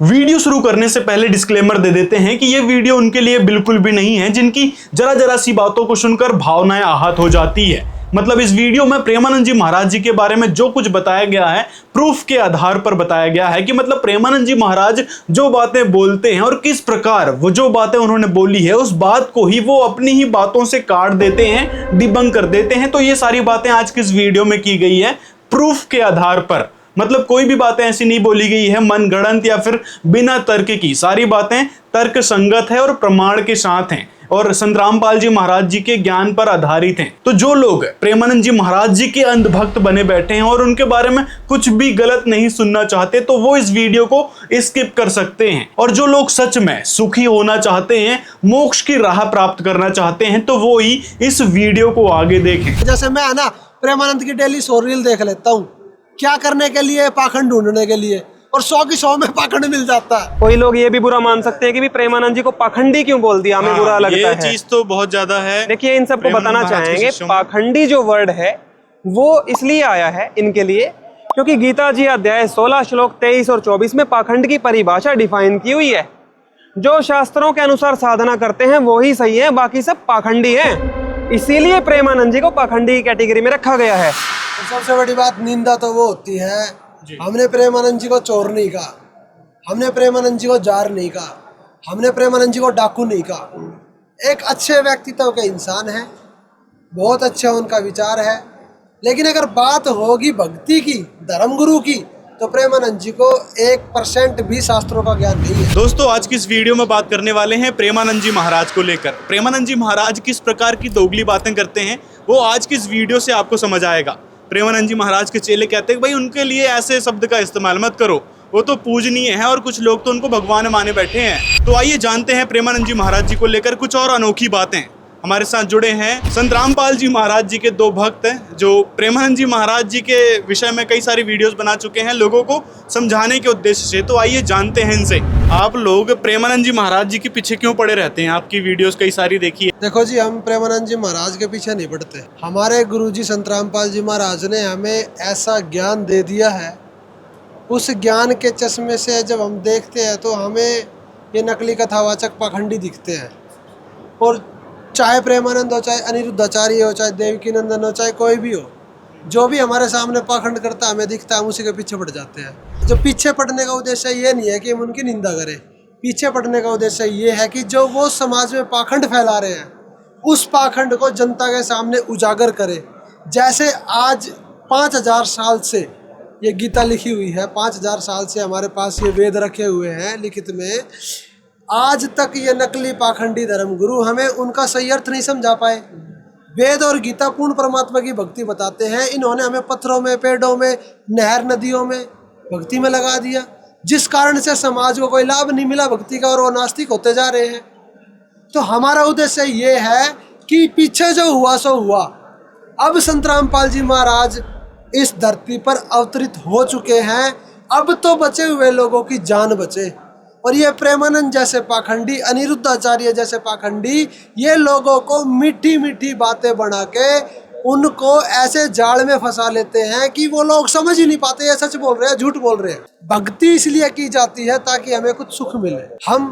Video शुरू करने से पहले डिस्क्लेमर दे देते हैं कि यह वीडियो उनके लिए बिल्कुल भी नहीं है जिनकी जरा सी बातों को सुनकर भावनाएं आहत हो जाती है। मतलब इस वीडियो में प्रेमानंद जी महाराज जी के बारे में जो कुछ बताया गया है प्रूफ के आधार पर बताया गया है कि मतलब प्रेमानंद जी महाराज जो बातें बोलते हैं और किस प्रकार वो जो बातें उन्होंने बोली है उस बात को ही वो अपनी ही बातों से काट देते हैं, डिबंक कर देते हैं। तो ये सारी बातें आज की इस वीडियो में की गई है प्रूफ के आधार पर। मतलब कोई भी बातें ऐसी नहीं बोली गई है मनगढ़ंत या फिर बिना तर्क की। सारी बातें तर्क संगत है और प्रमाण के साथ हैं और संत रामपाल जी महाराज जी के ज्ञान पर आधारित हैं। तो जो लोग प्रेमानंद जी महाराज जी के अंधभक्त बने बैठे हैं और उनके बारे में कुछ भी गलत नहीं सुनना चाहते तो वो इस वीडियो को स्किप कर सकते हैं। और जो लोग सच में सुखी होना चाहते हैं, मोक्ष की राह प्राप्त करना चाहते हैं, तो वो ही इस वीडियो को आगे देखें। जैसे मैं है ना प्रेमानंद की डेली शो रील देख लेता हूँ, क्या करने के लिए? पाखंड ढूंढने के लिए, और 100 की 100 में पाखंड मिल जाता है। कोई लोग ये भी बुरा मान सकते हैं कि भी प्रेमानंद जी को पाखंडी क्यों बोल दिया, हमें बुरा लगता है। ये चीज तो बहुत ज्यादा है। देखिए इन सबको बताना चाहेंगे पाखंडी जो वर्ड है वो इसलिए आया है इनके लिए क्योंकि गीता जी अध्याय 16 श्लोक 23 और 24 में पाखंड की परिभाषा डिफाइन की हुई है। जो शास्त्रों के अनुसार साधना करते हैं वो ही सही है, बाकी सब पाखंडी है। इसीलिए प्रेमानंद जी को पाखंडी कैटेगरी में रखा गया है। सबसे बड़ी बात निंदा तो वो होती है, हमने प्रेमानंद जी को चोर नहीं कहा, हमने प्रेमानंद जी को जार नहीं कहा, हमने प्रेमानंद जी को डाकू नहीं कहा। एक अच्छे व्यक्तित्व के इंसान है, बहुत अच्छा उनका विचार है, लेकिन अगर बात होगी भक्ति की, धर्मगुरु की, तो प्रेमानंद जी को 1% भी शास्त्रों का ज्ञान नहीं है। दोस्तों आज की इस वीडियो में बात करने वाले हैं प्रेमानंद जी महाराज को लेकर। प्रेमानंद जी महाराज किस प्रकार की दोगली बातें करते हैं वो आज की इस वीडियो से आपको समझ आएगा। प्रेमानंद जी महाराज के चेले कहते हैं भाई उनके लिए ऐसे शब्द का इस्तेमाल मत करो, वो तो पूजनीय है और कुछ लोग तो उनको भगवान माने बैठे हैं। तो आइए जानते हैं प्रेमानंद जी महाराज जी को लेकर कुछ और अनोखी बातें। हमारे साथ जुड़े हैं संत रामपाल जी महाराज जी के 2 भक्त हैं जो प्रेमानंद जी महाराज जी के विषय में कई सारी वीडियोस बना चुके हैं लोगों को समझाने के उद्देश्य से। तो आइए जानते हैं इनसे। आप लोग प्रेमानंद जी महाराज जी के पीछे क्यों पड़े रहते हैं? आपकी वीडियोस कई सारी देखी है। देखो जी, हम प्रेमानंद जी महाराज के पीछे नहीं पड़ते। हमारे गुरुजी संत रामपाल जी महाराज ने हमें ऐसा ज्ञान दे दिया है, उस ज्ञान के चश्मे से जब हम देखते हैं तो हमें ये नकली कथावाचक पाखंडी दिखते हैं। और चाहे प्रेमानंद हो, चाहे अनिरुद्धाचार्य हो, चाहे देवकी नंदन हो, चाहे कोई भी हो, जो भी हमारे सामने पाखंड करता हमें दिखता है, हम उसी के पीछे पड़ जाते हैं। जो पीछे पड़ने का उद्देश्य ये नहीं है कि हम उनकी निंदा करें, पीछे पड़ने का उद्देश्य ये है कि जो वो समाज में पाखंड फैला रहे हैं उस पाखंड को जनता के सामने उजागर करें। जैसे आज 5000 साल से ये गीता लिखी हुई है, 5000 साल से हमारे पास ये वेद रखे हुए हैं लिखित में, आज तक ये नकली पाखंडी धर्मगुरु हमें उनका सही अर्थ नहीं समझा पाए। वेद और गीता पूर्ण परमात्मा की भक्ति बताते हैं, इन्होंने हमें पत्थरों में, पेड़ों में, नहर नदियों में भक्ति में लगा दिया, जिस कारण से समाज को कोई लाभ नहीं मिला भक्ति का और वो नास्तिक होते जा रहे हैं। तो हमारा उद्देश्य ये है कि पीछे जो हुआ सो हुआ, अब संत रामपाल जी महाराज इस धरती पर अवतरित हो चुके हैं, अब तो बचे हुए लोगों की जान बचे। और ये प्रेमानंद जैसे पाखंडी, अनिरुद्धाचार्य जैसे पाखंडी, ये लोगों को मीठी मीठी बातें बना के उनको ऐसे जाल में फंसा लेते हैं कि वो लोग समझ ही नहीं पाते ये सच बोल रहे हैं झूठ बोल रहे हैं। भक्ति इसलिए की जाती है ताकि हमें कुछ सुख मिले। हम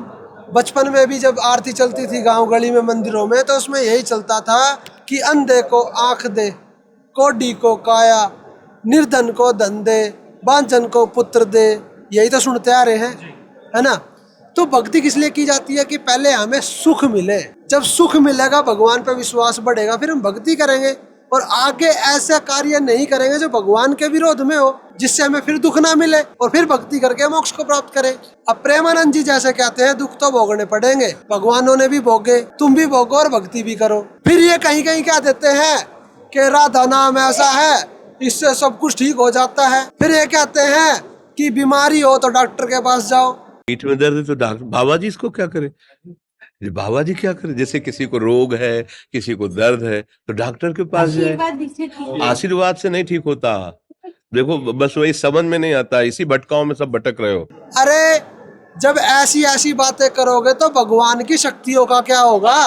बचपन में भी जब आरती चलती थी गांव गली में, मंदिरों में, तो उसमें यही चलता था कि अंधे को आंख दे, कोढ़ी को काया, निर्धन को धन दे, बांझन को पुत्र दे। यही तो सुनते आ रहे हैं, है ना। तो भक्ति किस लिए की जाती है कि पहले हमें सुख मिले, जब सुख मिलेगा भगवान पर विश्वास बढ़ेगा, फिर हम भक्ति करेंगे और आगे ऐसा कार्य नहीं करेंगे जो भगवान के विरोध में हो, जिससे हमें फिर दुख ना मिले और फिर भक्ति करके मोक्ष को प्राप्त करें। अब प्रेमानंद जी जैसे कहते हैं दुख तो भोगने पड़ेंगे, भगवानों ने भी भोगे, तुम भी भोगो और भक्ति भी करो। फिर ये कहीं कहीं क्या देते हैं कि राधा नाम ऐसा है, इससे सब कुछ ठीक हो जाता है। फिर ये कहते हैं कि बीमारी हो तो डॉक्टर के पास जाओ, पीठ में दर्द है तो डॉक्टर, बाबा जी इसको क्या करे, बाबा जी क्या करे। जैसे किसी को रोग है, किसी को दर्द है तो डॉक्टर के पास जाए, आशीर्वाद से नहीं ठीक होता। देखो बस वही समझ में नहीं आता, इसी भटकाओं में सब भटक रहे हो। अरे जब ऐसी ऐसी बातें करोगे तो भगवान की शक्तियों का क्या होगा?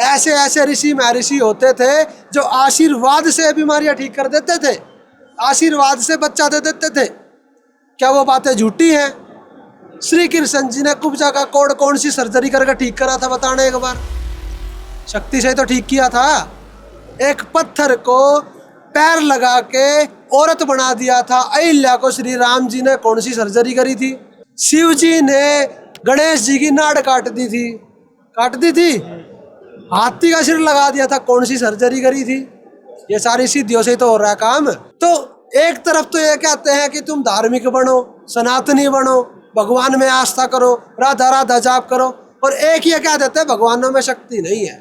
ऐसे ऐसे ऋषि महर्षि होते थे जो आशीर्वाद से बीमारियां ठीक कर देते थे, आशीर्वाद से बच्चा दे देते थे। क्या वो बातें झूठी हैं? श्री कृष्ण जी ने कुब्जा का कोड कौन सी सर्जरी करके ठीक करा था, बताना एक बार। शक्ति से तो ठीक किया था। एक पत्थर को पैर लगा के औरत बना दिया था। अहिल्या को श्री राम जी ने कौन सी सर्जरी करी थी? शिव जी ने गणेश जी की नाड़ काट दी थी। हाथी का सिर लगा दिया था, कौन सी सर्जरी करी थी? ये सारी सिद्धियों से तो हो रहा है काम। तो एक तरफ तो ये कहते हैं कि तुम धार्मिक बनो, सनातनी बनो, भगवान में आस्था करो, राधा राधा जाप करो, और एक ये कह देते हैं भगवानों में शक्ति नहीं है।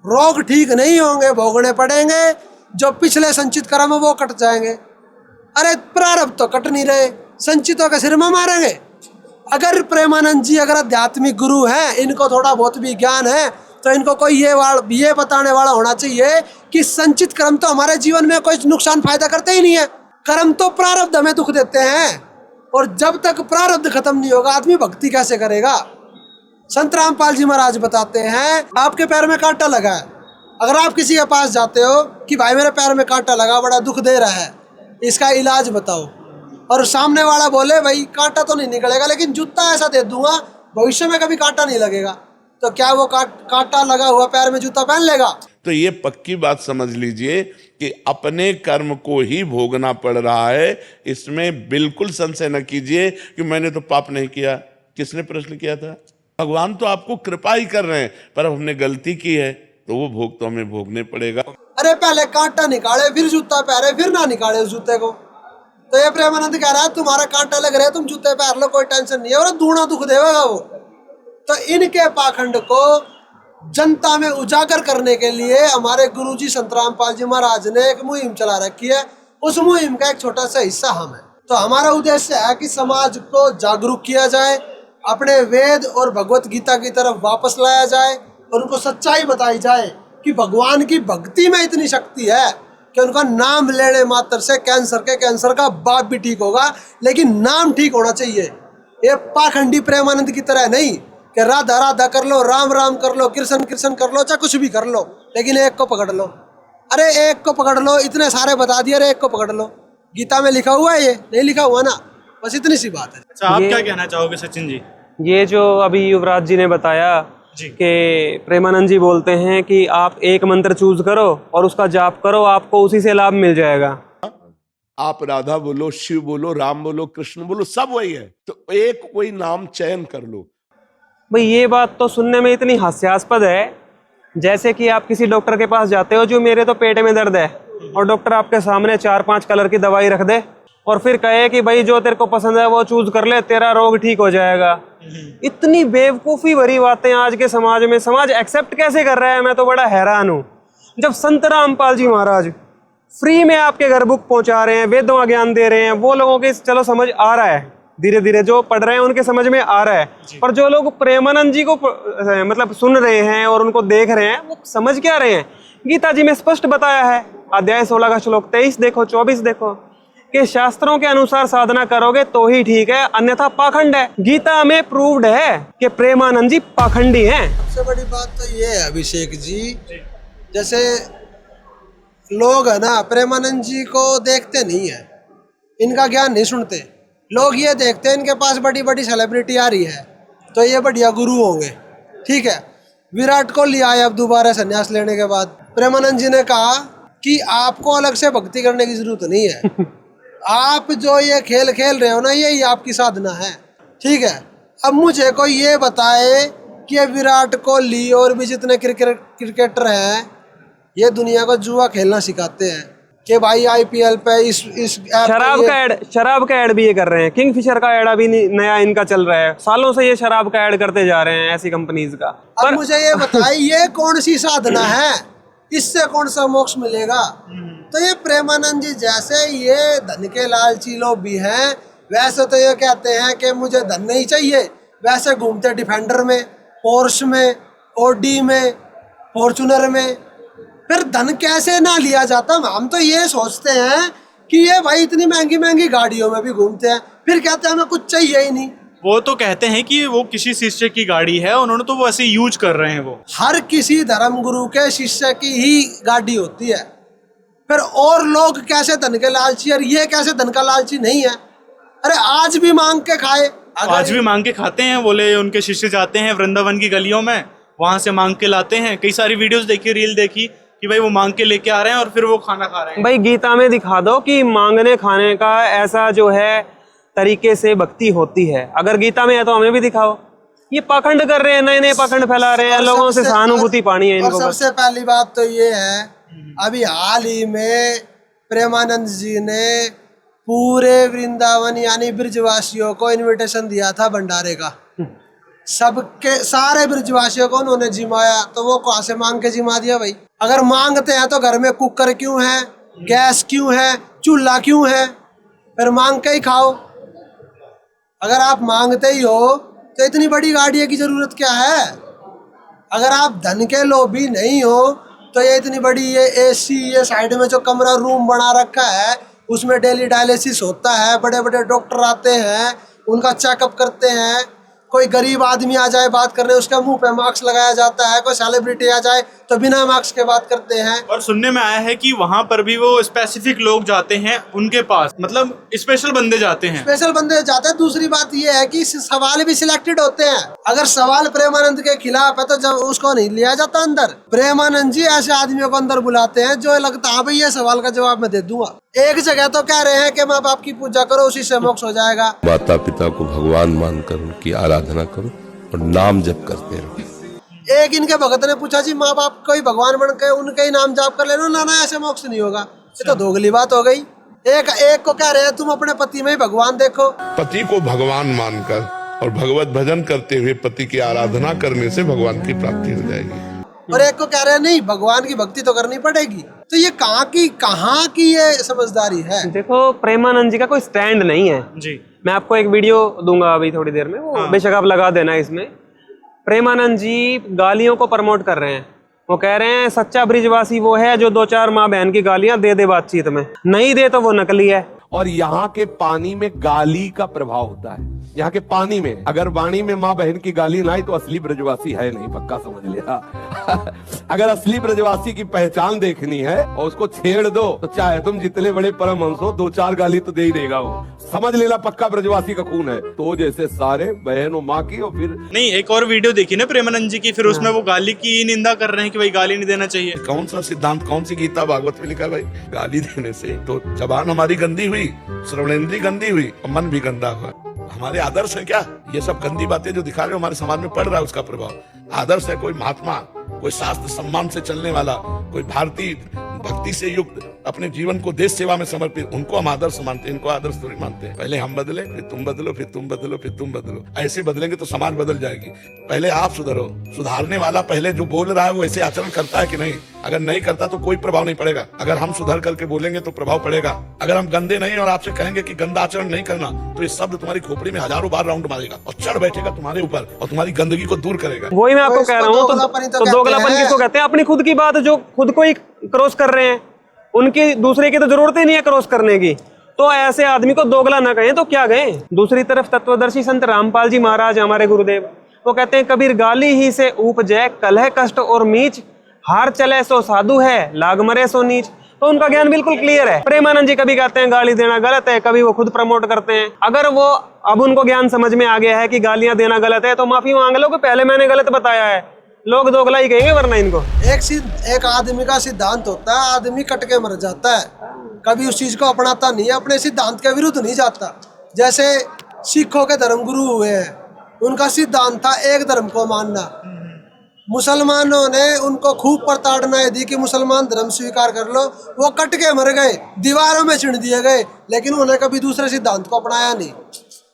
रोग ठीक नहीं होंगे, भोगने पड़ेंगे, जो पिछले संचित कर्म है वो कट जाएंगे। अरे प्रारब्ध तो कट नहीं रहे, संचितों के सिर में मारेंगे। अगर प्रेमानंद जी अगर आध्यात्मिक गुरु हैं, इनको थोड़ा बहुत भी ज्ञान है, तो इनको कोई ये बताने वाला होना चाहिए कि संचित कर्म तो हमारे जीवन में कोई नुकसान फायदा करते ही नहीं है। कर्म तो प्रारब्ध हमें दुख देते हैं, और जब तक प्रारब्ध खत्म नहीं होगा आदमी भक्ति कैसे करेगा? संत रामपाल जी महाराज बताते हैं, आपके पैर में कांटा लगा है, अगर आप किसी के पास जाते हो कि भाई मेरे पैर में कांटा लगा, बड़ा दुख दे रहा है, इसका इलाज बताओ, और सामने वाला बोले भाई कांटा तो नहीं निकलेगा लेकिन जूता ऐसा दे दूंगा भविष्य में कभी कांटा नहीं लगेगा, तो क्या वो कांटा लगा हुआ पैर में जूता पहन लेगा? तो ये पक्की बात समझ लीजिए कि अपने कर्म को ही भोगना पड़ रहा है। इसमें बिल्कुल संशय न कीजिए कि मैंने तो पाप नहीं किया। किसने प्रश्न किया था? भगवान तो आपको कृपा ही कर रहे हैं, पर हमने गलती की है तो वो भोग तो हमें भोगने पड़ेगा। अरे पहले कांटा निकाले फिर जूता पहने, फिर ना निकाले उस जूते को। तो ये प्रेमानंद कह रहा है तुम्हारा कांटा लग रहा है, तुम जूते पहन लो, कोई टेंशन नहीं है, और दूना दुख देगा वो। तो इनके पाखंड को जनता में उजागर करने के लिए हमारे गुरुजी संत रामपाल जी महाराज ने एक मुहिम चला रखी है। उस मुहिम का एक छोटा सा हिस्सा हम है। तो हमारा उद्देश्य है कि समाज को जागरूक किया जाए, अपने वेद और भगवत गीता की तरफ वापस लाया जाए, और उनको सच्चाई बताई जाए कि भगवान की भक्ति में इतनी शक्ति है कि उनका नाम लेने मात्र से कैंसर का बाप भी ठीक होगा, लेकिन नाम ठीक होना चाहिए। ये पाखंडी प्रेमानंद की तरह नहीं कि राधा राधा कर लो, राम राम कर लो, कृष्ण कृष्ण कर लो, चाहे कुछ भी कर लो, लेकिन एक को पकड़ लो। अरे एक को पकड़ लो, इतने सारे बता दिए, अरे एक को पकड़ लो। गीता में लिखा हुआ है, ये नहीं लिखा हुआ ना, बस इतनी सी बात है। अच्छा, आप क्या कहना चाहोगे सचिन जी? ये जो अभी युवराज जी ने बताया कि प्रेमानंद जी बोलते हैं कि आप एक मंत्र चूज करो और उसका जाप करो, आपको उसी से लाभ मिल जाएगा। आप राधा बोलो, शिव बोलो, राम बोलो, कृष्ण बोलो, सब वही है, तो एक कोई नाम चयन कर लो। भाई ये बात तो सुनने में इतनी हास्यास्पद है, जैसे कि आप किसी डॉक्टर के पास जाते हो, जो मेरे तो पेट में दर्द है, और डॉक्टर आपके सामने 4-5 कलर की दवाई रख दे और फिर कहे कि भाई जो तेरे को पसंद है वो चूज कर ले, तेरा रोग ठीक हो जाएगा। इतनी बेवकूफ़ी भरी बातें आज के समाज में, समाज एक्सेप्ट कैसे कर रहा है? मैं तो बड़ा हैरान हूँ। जब संत रामपाल जी महाराज फ्री में आपके घर बुक पहुंचा रहे हैं, वेदों का ज्ञान दे रहे हैं, वो लोगों के चलो समझ आ रहा है, धीरे धीरे जो पढ़ रहे हैं उनके समझ में आ रहा है, पर जो लोग प्रेमानंद जी को मतलब सुन रहे हैं और उनको देख रहे हैं, वो समझ क्या रहे हैं? गीता जी में स्पष्ट बताया है, अध्याय 16 का श्लोक 23 देखो, 24 देखो, कि शास्त्रों के अनुसार साधना करोगे तो ही ठीक है, अन्यथा पाखंड है। गीता में प्रूव्ड है कि प्रेमानंद जी पाखंडी हैं। सबसे बड़ी बात तो ये है अभिषेक जी, जैसे लोग है ना प्रेमानंद जी को देखते नहीं है, इनका ज्ञान नहीं सुनते। लोग ये देखते हैं इनके पास बड़ी बड़ी सेलिब्रिटी आ रही है तो ये बढ़िया गुरु होंगे, ठीक है। विराट कोहली आए अब दोबारा संन्यास लेने के बाद, प्रेमानंद जी ने कहा कि आपको अलग से भक्ति करने की जरूरत नहीं है, आप जो ये खेल खेल रहे हो ना, यही आपकी साधना है, ठीक है। अब मुझे कोई ये बताए कि विराट कोहली और भी जितने क्रिकेटर हैं ये दुनिया को जुआ खेलना सिखाते हैं कि भाई आईपीएल पे इस शराब का ऐड भी ये कर रहे हैं। किंगफिशर का ऐड अभी नया इनका चल रहा है, सालों से ये शराब का ऐड करते जा रहे हैं ऐसी कंपनीज का। अब मुझे ये बताइए ये कौन सी साधना है, इससे कौन सा मोक्ष मिलेगा? तो ये प्रेमानंद जी जैसे ये धन के लालची लोग भी हैं, वैसे तो ये कहते हैं कि मुझे धन नहीं चाहिए, वैसे घूमते डिफेंडर में, पोर्श में, ओडी में, फॉर्चूनर में। फिर धन कैसे ना लिया जाता? हम तो ये सोचते हैं कि ये भाई इतनी महंगी महंगी गाड़ियों में भी घूमते हैं, फिर कहते हैं हमें कुछ चाहिए ही नहीं। वो तो कहते हैं कि वो किसी शिष्य की गाड़ी है, उन्होंने तो वो ऐसे यूज कर रहे हैं। वो हर किसी धर्म गुरु के शिष्य की ही गाड़ी होती है। फिर और लोग कैसे धन के लालची, और ये कैसे धन का लालची नहीं है? अरे आज भी मांग के खाए, तो आज भी मांग के खाते हैं, बोले उनके शिष्य जाते हैं वृंदावन की गलियों में, वहां से मांग के लाते हैं। कई सारी वीडियोस देखी, रील देखी कि भाई वो मांग के लेके आ रहे हैं और फिर वो खाना खा रहे हैं। भाई गीता में दिखा दो कि मांगने खाने का ऐसा जो है तरीके से भक्ति होती है। अगर गीता में है तो हमें भी दिखाओ। ये पाखंड कर रहे हैं, नए नए पाखंड फैला रहे हैं, लोगों से सहानुभूति पानी है इनको। सबसे पहली बात तो ये है, अभी हाल ही में प्रेमानंद जी ने पूरे वृंदावन यानी ब्रजवासियों को इनविटेशन दिया था भंडारे का। सबके सारे ब्रजवासियों को उन्होंने जिमाया, तो वो कहाँ से मांग के जिमा दिया भाई? अगर मांगते हैं तो घर में कुकर क्यों है, गैस क्यों है, चूल्हा क्यों है? फिर मांग के ही खाओ। अगर आप मांगते ही हो तो इतनी बड़ी गाड़ी की जरूरत क्या है? अगर आप धन के लोभी नहीं हो तो ये इतनी बड़ी ये एसी, ये साइड में जो कमरा रूम बना रखा है उसमें डेली डायलिसिस होता है, बड़े बड़े डॉक्टर आते हैं, उनका चेकअप करते हैं। कोई गरीब आदमी आ जाए बात करने, उसके मुंह पे मास्क लगाया जाता है। कोई सेलिब्रिटी आ जाए तो बिना मास्क के बात करते हैं। और सुनने में आया है कि वहां पर भी वो स्पेसिफिक लोग जाते हैं उनके पास, मतलब स्पेशल बंदे जाते हैं। स्पेशल बंदे जाते हैं। दूसरी बात ये है कि सवाल भी सिलेक्टेड होते हैं। अगर सवाल प्रेमानंद के खिलाफ है तो जब उसको नहीं लिया जाता अंदर। प्रेमानंद जी ऐसे आदमियों को अंदर बुलाते हैं जो लगता है भाई ये सवाल का जवाब मैं दे दूंगा। एक जगह तो कह रहे हैं कि माँ बाप की पूजा करो, उसी से मोक्ष हो जाएगा। माता पिता को भगवान मानकर उनकी आराधना करो और नाम जप करते रहो। एक इनके भगत ने पूछा जी माँ बाप को ही भगवान बन के उनके ही नाम जाप कर लेना, ना ऐसे मोक्ष नहीं होगा। ये तो दोगली बात हो गई। एक को कह रहे हैं तुम अपने पति में ही भगवान देखो। पति को भगवान मानकर और भगवत भजन करते हुए पति की आराधना करने से भगवान की प्राप्ति हो जाएगी। और एक को कह रहे हैं नहीं भगवान की भक्ति तो करनी पड़ेगी। तो ये कहाँ की ये समझदारी है? देखो प्रेमानंद जी का कोई स्टैंड नहीं है जी। मैं आपको एक वीडियो दूंगा अभी थोड़ी देर में, वो बेशक आप लगा देना। इसमें प्रेमानंद जी गालियों को प्रमोट कर रहे हैं। वो कह रहे हैं सच्चा ब्रिजवासी वो है जो 2-4 माँ बहन की गालियां दे दे बातचीत में, नहीं दे तो वो नकली है। और यहाँ के पानी में गाली का प्रभाव होता है। यहाँ के पानी में अगर वाणी में माँ बहन की गाली ना आई तो असली ब्रजवासी है नहीं, पक्का समझ लेना। अगर असली ब्रजवासी की पहचान देखनी है और उसको छेड़ दो तो चाहे तुम जितने बड़े परमहंस हो 2-4 गाली तो दे ही देगा वो, समझ लेना पक्का ब्रजवासी का खून है। तो जैसे सारे बहन और माँ की और फिर नहीं। एक और वीडियो देखी ना प्रेमानंद जी की, फिर उसमें वो गाली की निंदा कर रहे हैं कि भाई गाली नहीं देना चाहिए। कौन सा सिद्धांत, कौन सी गीता भागवत में लिखा है भाई गाली देने से तो जबान हमारी गंदी हुई, श्रवणेंद्री गंदी हुई और मन भी गंदा हुआ। हमारे आदर्श है क्या? ये सब गंदी बातें जो दिखा रहे हो हमारे समाज में पड़ रहा है उसका प्रभाव। आदर्श है कोई महात्मा, कोई शास्त्र सम्मान से चलने वाला, कोई भारतीय भक्ति से युक्त अपने जीवन को देश सेवा में समर्पित, उनको हम आदर्श मानते हैं। इनको आदर्श थोड़ी मानते हैं। पहले हम बदले, फिर तुम बदलो, फिर तुम बदलो, फिर तुम बदलो। ऐसे बदलेंगे तो समाज बदल जाएगी। पहले आप सुधरो। सुधारने वाला पहले जो बोल रहा है वो ऐसे आचरण करता है कि नहीं? अगर नहीं करता तो कोई प्रभाव नहीं पड़ेगा। अगर हम सुधर करके बोलेंगे तो प्रभाव पड़ेगा। अगर हम गंदे नहीं और आपसे कहेंगे कि गंदा आचरण नहीं करना तो ये शब्द तुम्हारी खोपड़ी में हजारों बार राउंड मारेगा और चढ़ बैठेगा तुम्हारे ऊपर और तुम्हारी गंदगी को दूर करेगा। वही मैं आपको कह रहा हूँ। तो दोगलापन किसको कहते हैं? अपनी खुद की बात जो खुद को ही क्रॉस कर रहे हैं, उनकी दूसरे की तो जरूरत ही नहीं है क्रॉस करने की। तो ऐसे आदमी को दोगला ना कहें तो क्या कहें? दूसरी तरफ तत्वदर्शी संत रामपाल जी महाराज हमारे गुरुदेव, वो कहते हैं कबीर गाली ही से उपजय कलह कष्ट और मीच, हार चले सो साधु है लाग मरे सो नीच। तो उनका ज्ञान बिल्कुल क्लियर है। प्रेमानंद जी कभी कहते हैं गाली देना गलत है, कभी वो खुद प्रमोट करते हैं। अगर वो अब उनको ज्ञान समझ में आ गया है कि गालियां देना गलत है तो माफी मांग लो कि पहले मैंने गलत बताया है। लोग दोगला ही कहेंगे वरना इनको। एक आदमी का सिद्धांत होता है, आदमी कट के मर जाता है, कभी उस चीज को अपनाता नहीं है, अपने सिद्धांत के विरुद्ध नहीं जाता। जैसे सिखों के धर्मगुरु हुए हैं, उनका सिद्धांत था एक धर्म को मानना। मुसलमानों ने उनको खूब प्रताड़नाएं दी कि मुसलमान धर्म स्वीकार कर लो, वो कट के मर गए, दीवारों में चिढ़ दिए गए, लेकिन उन्होंने कभी दूसरे सिद्धांत को अपनाया नहीं।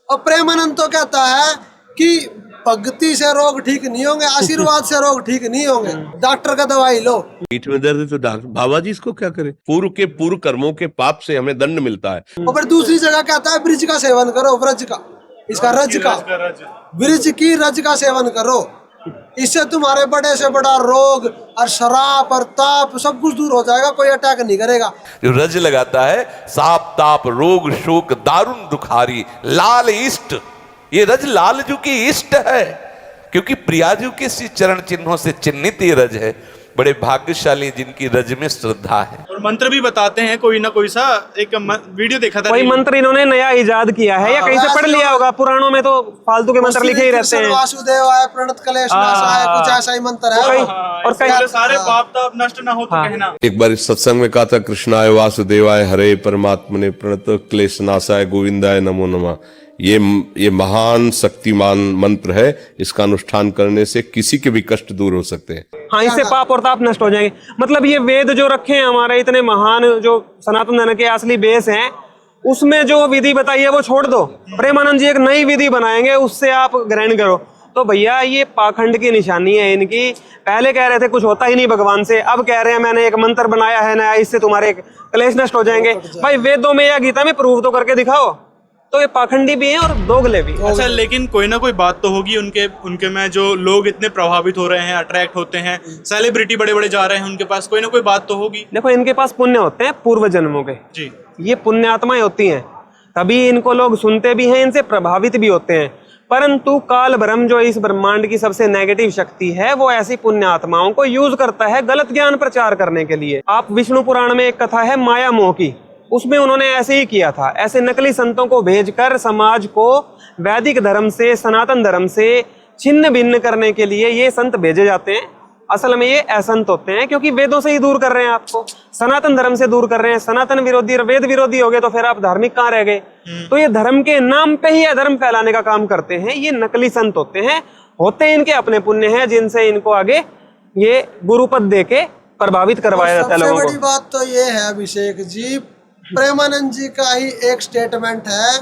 और प्रेमानंद तो कहता है कि भक्ति से रोग ठीक नहीं होंगे, आशीर्वाद से रोग ठीक नहीं होंगे, डॉक्टर का दवाई लो। पीठ में दर्द है तो डॉक्टर बाबा जी इसको क्या करे? पूर्व के पूर्व कर्मों के पाप से हमें दंड मिलता है। और फिर दूसरी जगह कहता है ब्रिज का सेवन करो, व्रज का, इसका रज का, ब्रिज की रज का सेवन करो, इससे तुम्हारे बड़े से बड़ा रोग और शराब और ताप सब कुछ दूर हो जाएगा, कोई अटैक नहीं करेगा। जो रज लगाता है साप ताप रोग शोक दारुण दुखारी लाल इष्ट, ये रज लाल जू की इष्ट है क्योंकि प्रियाजू के चरण चिन्हों से चिन्हित ये रज है। बड़े भाग्यशाली जिनकी रज में श्रद्धा है। और मंत्र भी बताते हैं कोई ना कोई सा। एक वीडियो देखा था, कोई मंत्र इन्होंने नया इजाद किया है या कहीं से पढ़ लिया होगा? पुराणों में तो फालतू के मंत्र लिखे ही रहते हैं। वासुदेवाय प्रणत क्लेशनाशाय, कुछ ऐसा ही मंत्र है। और कहीं सारे पाप ताप नष्ट ना हो तो कहना। एक बार इस सत्संग में कहा था, कृष्णाय वासुदेवाय हरे परमात्मने प्रणत क्लेशनाशाय गोविंदाय नमो नमः। ये महान शक्तिमान मंत्र है, इसका अनुष्ठान करने से किसी के भी कष्ट दूर हो सकते हैं। हाँ, इससे पाप और ताप नष्ट हो जाएंगे। मतलब ये वेद जो रखे हैं हमारे इतने महान, जो सनातन धर्म के असली बेस हैं, उसमें जो विधि बताई है वो छोड़ दो। प्रेमानंद जी एक नई विधि बनाएंगे, उससे आप ग्रहण करो। तो भैया ये पाखंड की निशानी है इनकी। पहले कह रहे थे कुछ होता ही नहीं भगवान से, अब कह रहे हैं मैंने एक मंत्र बनाया है नया, इससे तुम्हारे क्लेश नष्ट हो जाएंगे। भाई वेदों में या गीता में प्रूव तो करके दिखाओ। तो ये पाखंडी भी हैं और दोगले भी। अच्छा, लेकिन कोई ना कोई बात तो होगी उनके में, जो लोग इतने प्रभावित हो रहे हैं, अट्रैक्ट होते हैं, सेलिब्रिटी बड़े बड़े जा रहे हैं उनके पास, कोई ना कोई बात तो होगी। देखो इनके पास पुण्य होते हैं पूर्व जन्मों के जी, ये पुण्य आत्माएं होती हैं, तभी इनको लोग सुनते भी हैं, इनसे प्रभावित भी होते हैं। परंतु काल ब्रह्म जो इस ब्रह्मांड की सबसे नेगेटिव शक्ति है, वो ऐसी पुण्य आत्माओं को यूज करता है गलत ज्ञान प्रचार करने के लिए। आप विष्णु पुराण में एक कथा है माया मोह की, उसमें उन्होंने ऐसे ही किया था। ऐसे नकली संतों को भेजकर समाज को वैदिक धर्म से, सनातन धर्म से छिन्न भिन्न करने के लिए ये संत भेजे जाते हैं। असल में ये असंत होते हैं, क्योंकि वेदों से ही दूर कर रहे हैं आपको, सनातन धर्म से दूर कर रहे हैं। सनातन विरोधी और वेद विरोधी हो गए तो फिर आप धार्मिक कहाँ रह गए? तो ये धर्म के नाम पे ही अधर्म फैलाने का काम करते हैं। ये नकली संत होते हैं, होते इनके अपने पुण्य हैं, जिनसे इनको आगे ये गुरुपद दे के प्रभावित करवाया जाता है लोगों को। सबसे बड़ी बात तो ये है अभिषेक जी, प्रेमानंद जी का ही एक स्टेटमेंट है।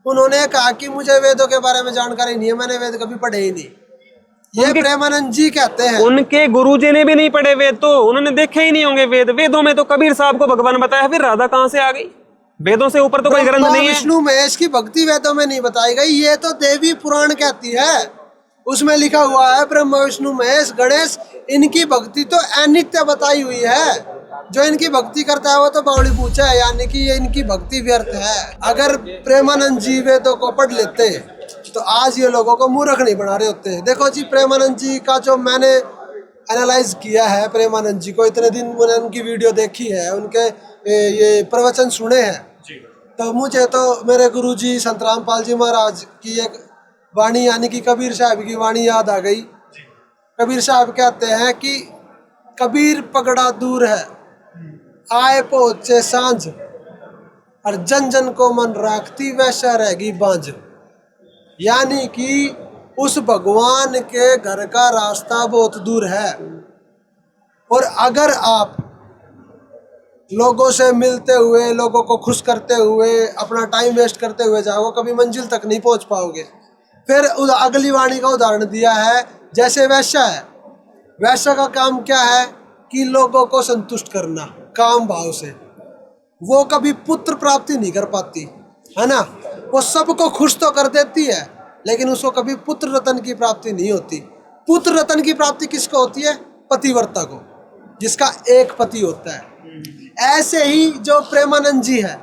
उन्होंने कहा कि मुझे वेदों के बारे में जानकारी नहीं है, मैंने वेद कभी पढ़े ही नहीं। ये प्रेमानंद जी कहते हैं। उनके गुरुजी ने भी नहीं पढ़े वेद, तो उन्होंने देखे ही नहीं होंगे वेद। वेदों में तो कबीर साहब को भगवान बताया, फिर राधा कहाँ से आ गई? वेदों से ऊपर तो कोई ग्रंथ नहीं है। विष्णु महेश की भक्ति वेदों में नहीं बताई गई, ये तो देवी पुराण कहती है, उसमें लिखा हुआ है ब्रह्मा विष्णु महेश गणेश, इनकी भक्ति तो अनित्य बताई हुई है। जो इनकी भक्ति करता है वो तो बावड़ी पूछा है, यानी कि ये इनकी भक्ति व्यर्थ है। अगर प्रेमानंद जी वेदों को पढ़ लेते तो आज ये लोगों को मूर्ख नहीं बना रहे होते। देखो जी, प्रेमानंद जी का जो मैंने एनालाइज किया है, प्रेमानंद जी को इतने दिन मैंने उनकी वीडियो देखी है, उनके ये प्रवचन सुने हैं, तो मुझे तो मेरे गुरुजी संत रामपाल जी महाराज की एक वाणी यानी कि कबीर साहब की वाणी याद आ गई। कबीर साहब कहते हैं कि कबीर पगड़ा दूर है, आए पहुंचे सांझ, और जन जन को मन राखती वैसा रहेगी बांझ। यानी कि उस भगवान के घर का रास्ता बहुत दूर है, और अगर आप लोगों से मिलते हुए, लोगों को खुश करते हुए, अपना टाइम वेस्ट करते हुए जाओ, कभी मंजिल तक नहीं पहुंच पाओगे। फिर अगली वाणी का उदाहरण दिया है, जैसे वैश्य है, वैश्य का काम क्या है कि लोगों को संतुष्ट करना काम भाव से। वो कभी पुत्र प्राप्ति नहीं कर पाती है ना, वो सबको खुश तो कर देती है, लेकिन उसको कभी पुत्र रतन की प्राप्ति नहीं होती। पुत्र रतन की प्राप्ति किसको होती है? पतिव्रता को, जिसका एक पति होता है। ऐसे ही जो प्रेमानंद जी है,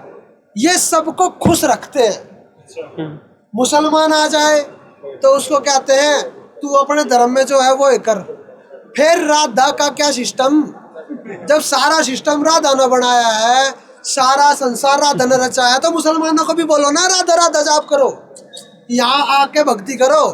ये सबको खुश रखते हैं। मुसलमान आ जाए तो उसको कहते हैं तू अपने धर्म में जो है वो कर। फिर राधा का क्या सिस्टम, जब सारा सिस्टम राधा ने बनाया है, सारा संसार राधा ने रचा है, तो मुसलमानों को भी बोलो ना राधा राधा जाप करो, यहाँ आके भक्ति करो।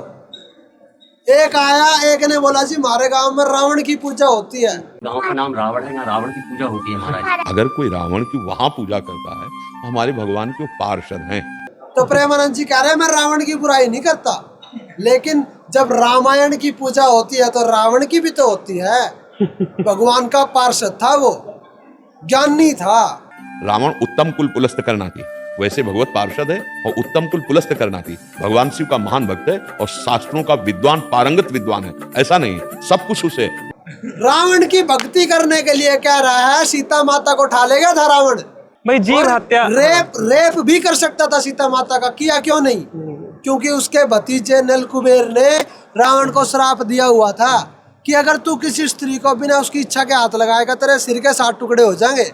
एक आया, एक ने बोला जी हमारे गांव में रावण की पूजा होती है। गांव का नाम रावण है, ना रावण की पूजा होती है महाराज। अगर कोई रावण की वहां पूजा करता है, हमारे भगवान के पार्षद हैं। तो प्रेमानंद जी कह रहे हैं मैं रावण की बुराई नहीं करता, लेकिन जब रामायण की पूजा होती है तो रावण की भी तो होती है। भगवान का पार्षद था, वो ज्ञानी था। रावण उत्तम कुल पुलस्त करना थी, वैसे भगवत पार्षद है और उत्तम कुल पुलस्त करना थी। भगवान शिव का महान भक्त है और शास्त्रों का विद्वान, पारंगत विद्वान है। ऐसा नहीं है सब कुछ उसे। रावण की भक्ति करने के लिए कह रहा है, सीता माता को उठा लेगा था रावण भाई, जीव हत्या, रेप भी कर सकता था सीता माता का, किया क्यों नहीं? क्योंकि उसके भतीजे नल कुबेर ने रावण को श्राप दिया हुआ था कि अगर तू किसी स्त्री को बिना उसकी इच्छा के हाथ लगाएगा तेरे सिर के 7 टुकड़े हो जाएंगे।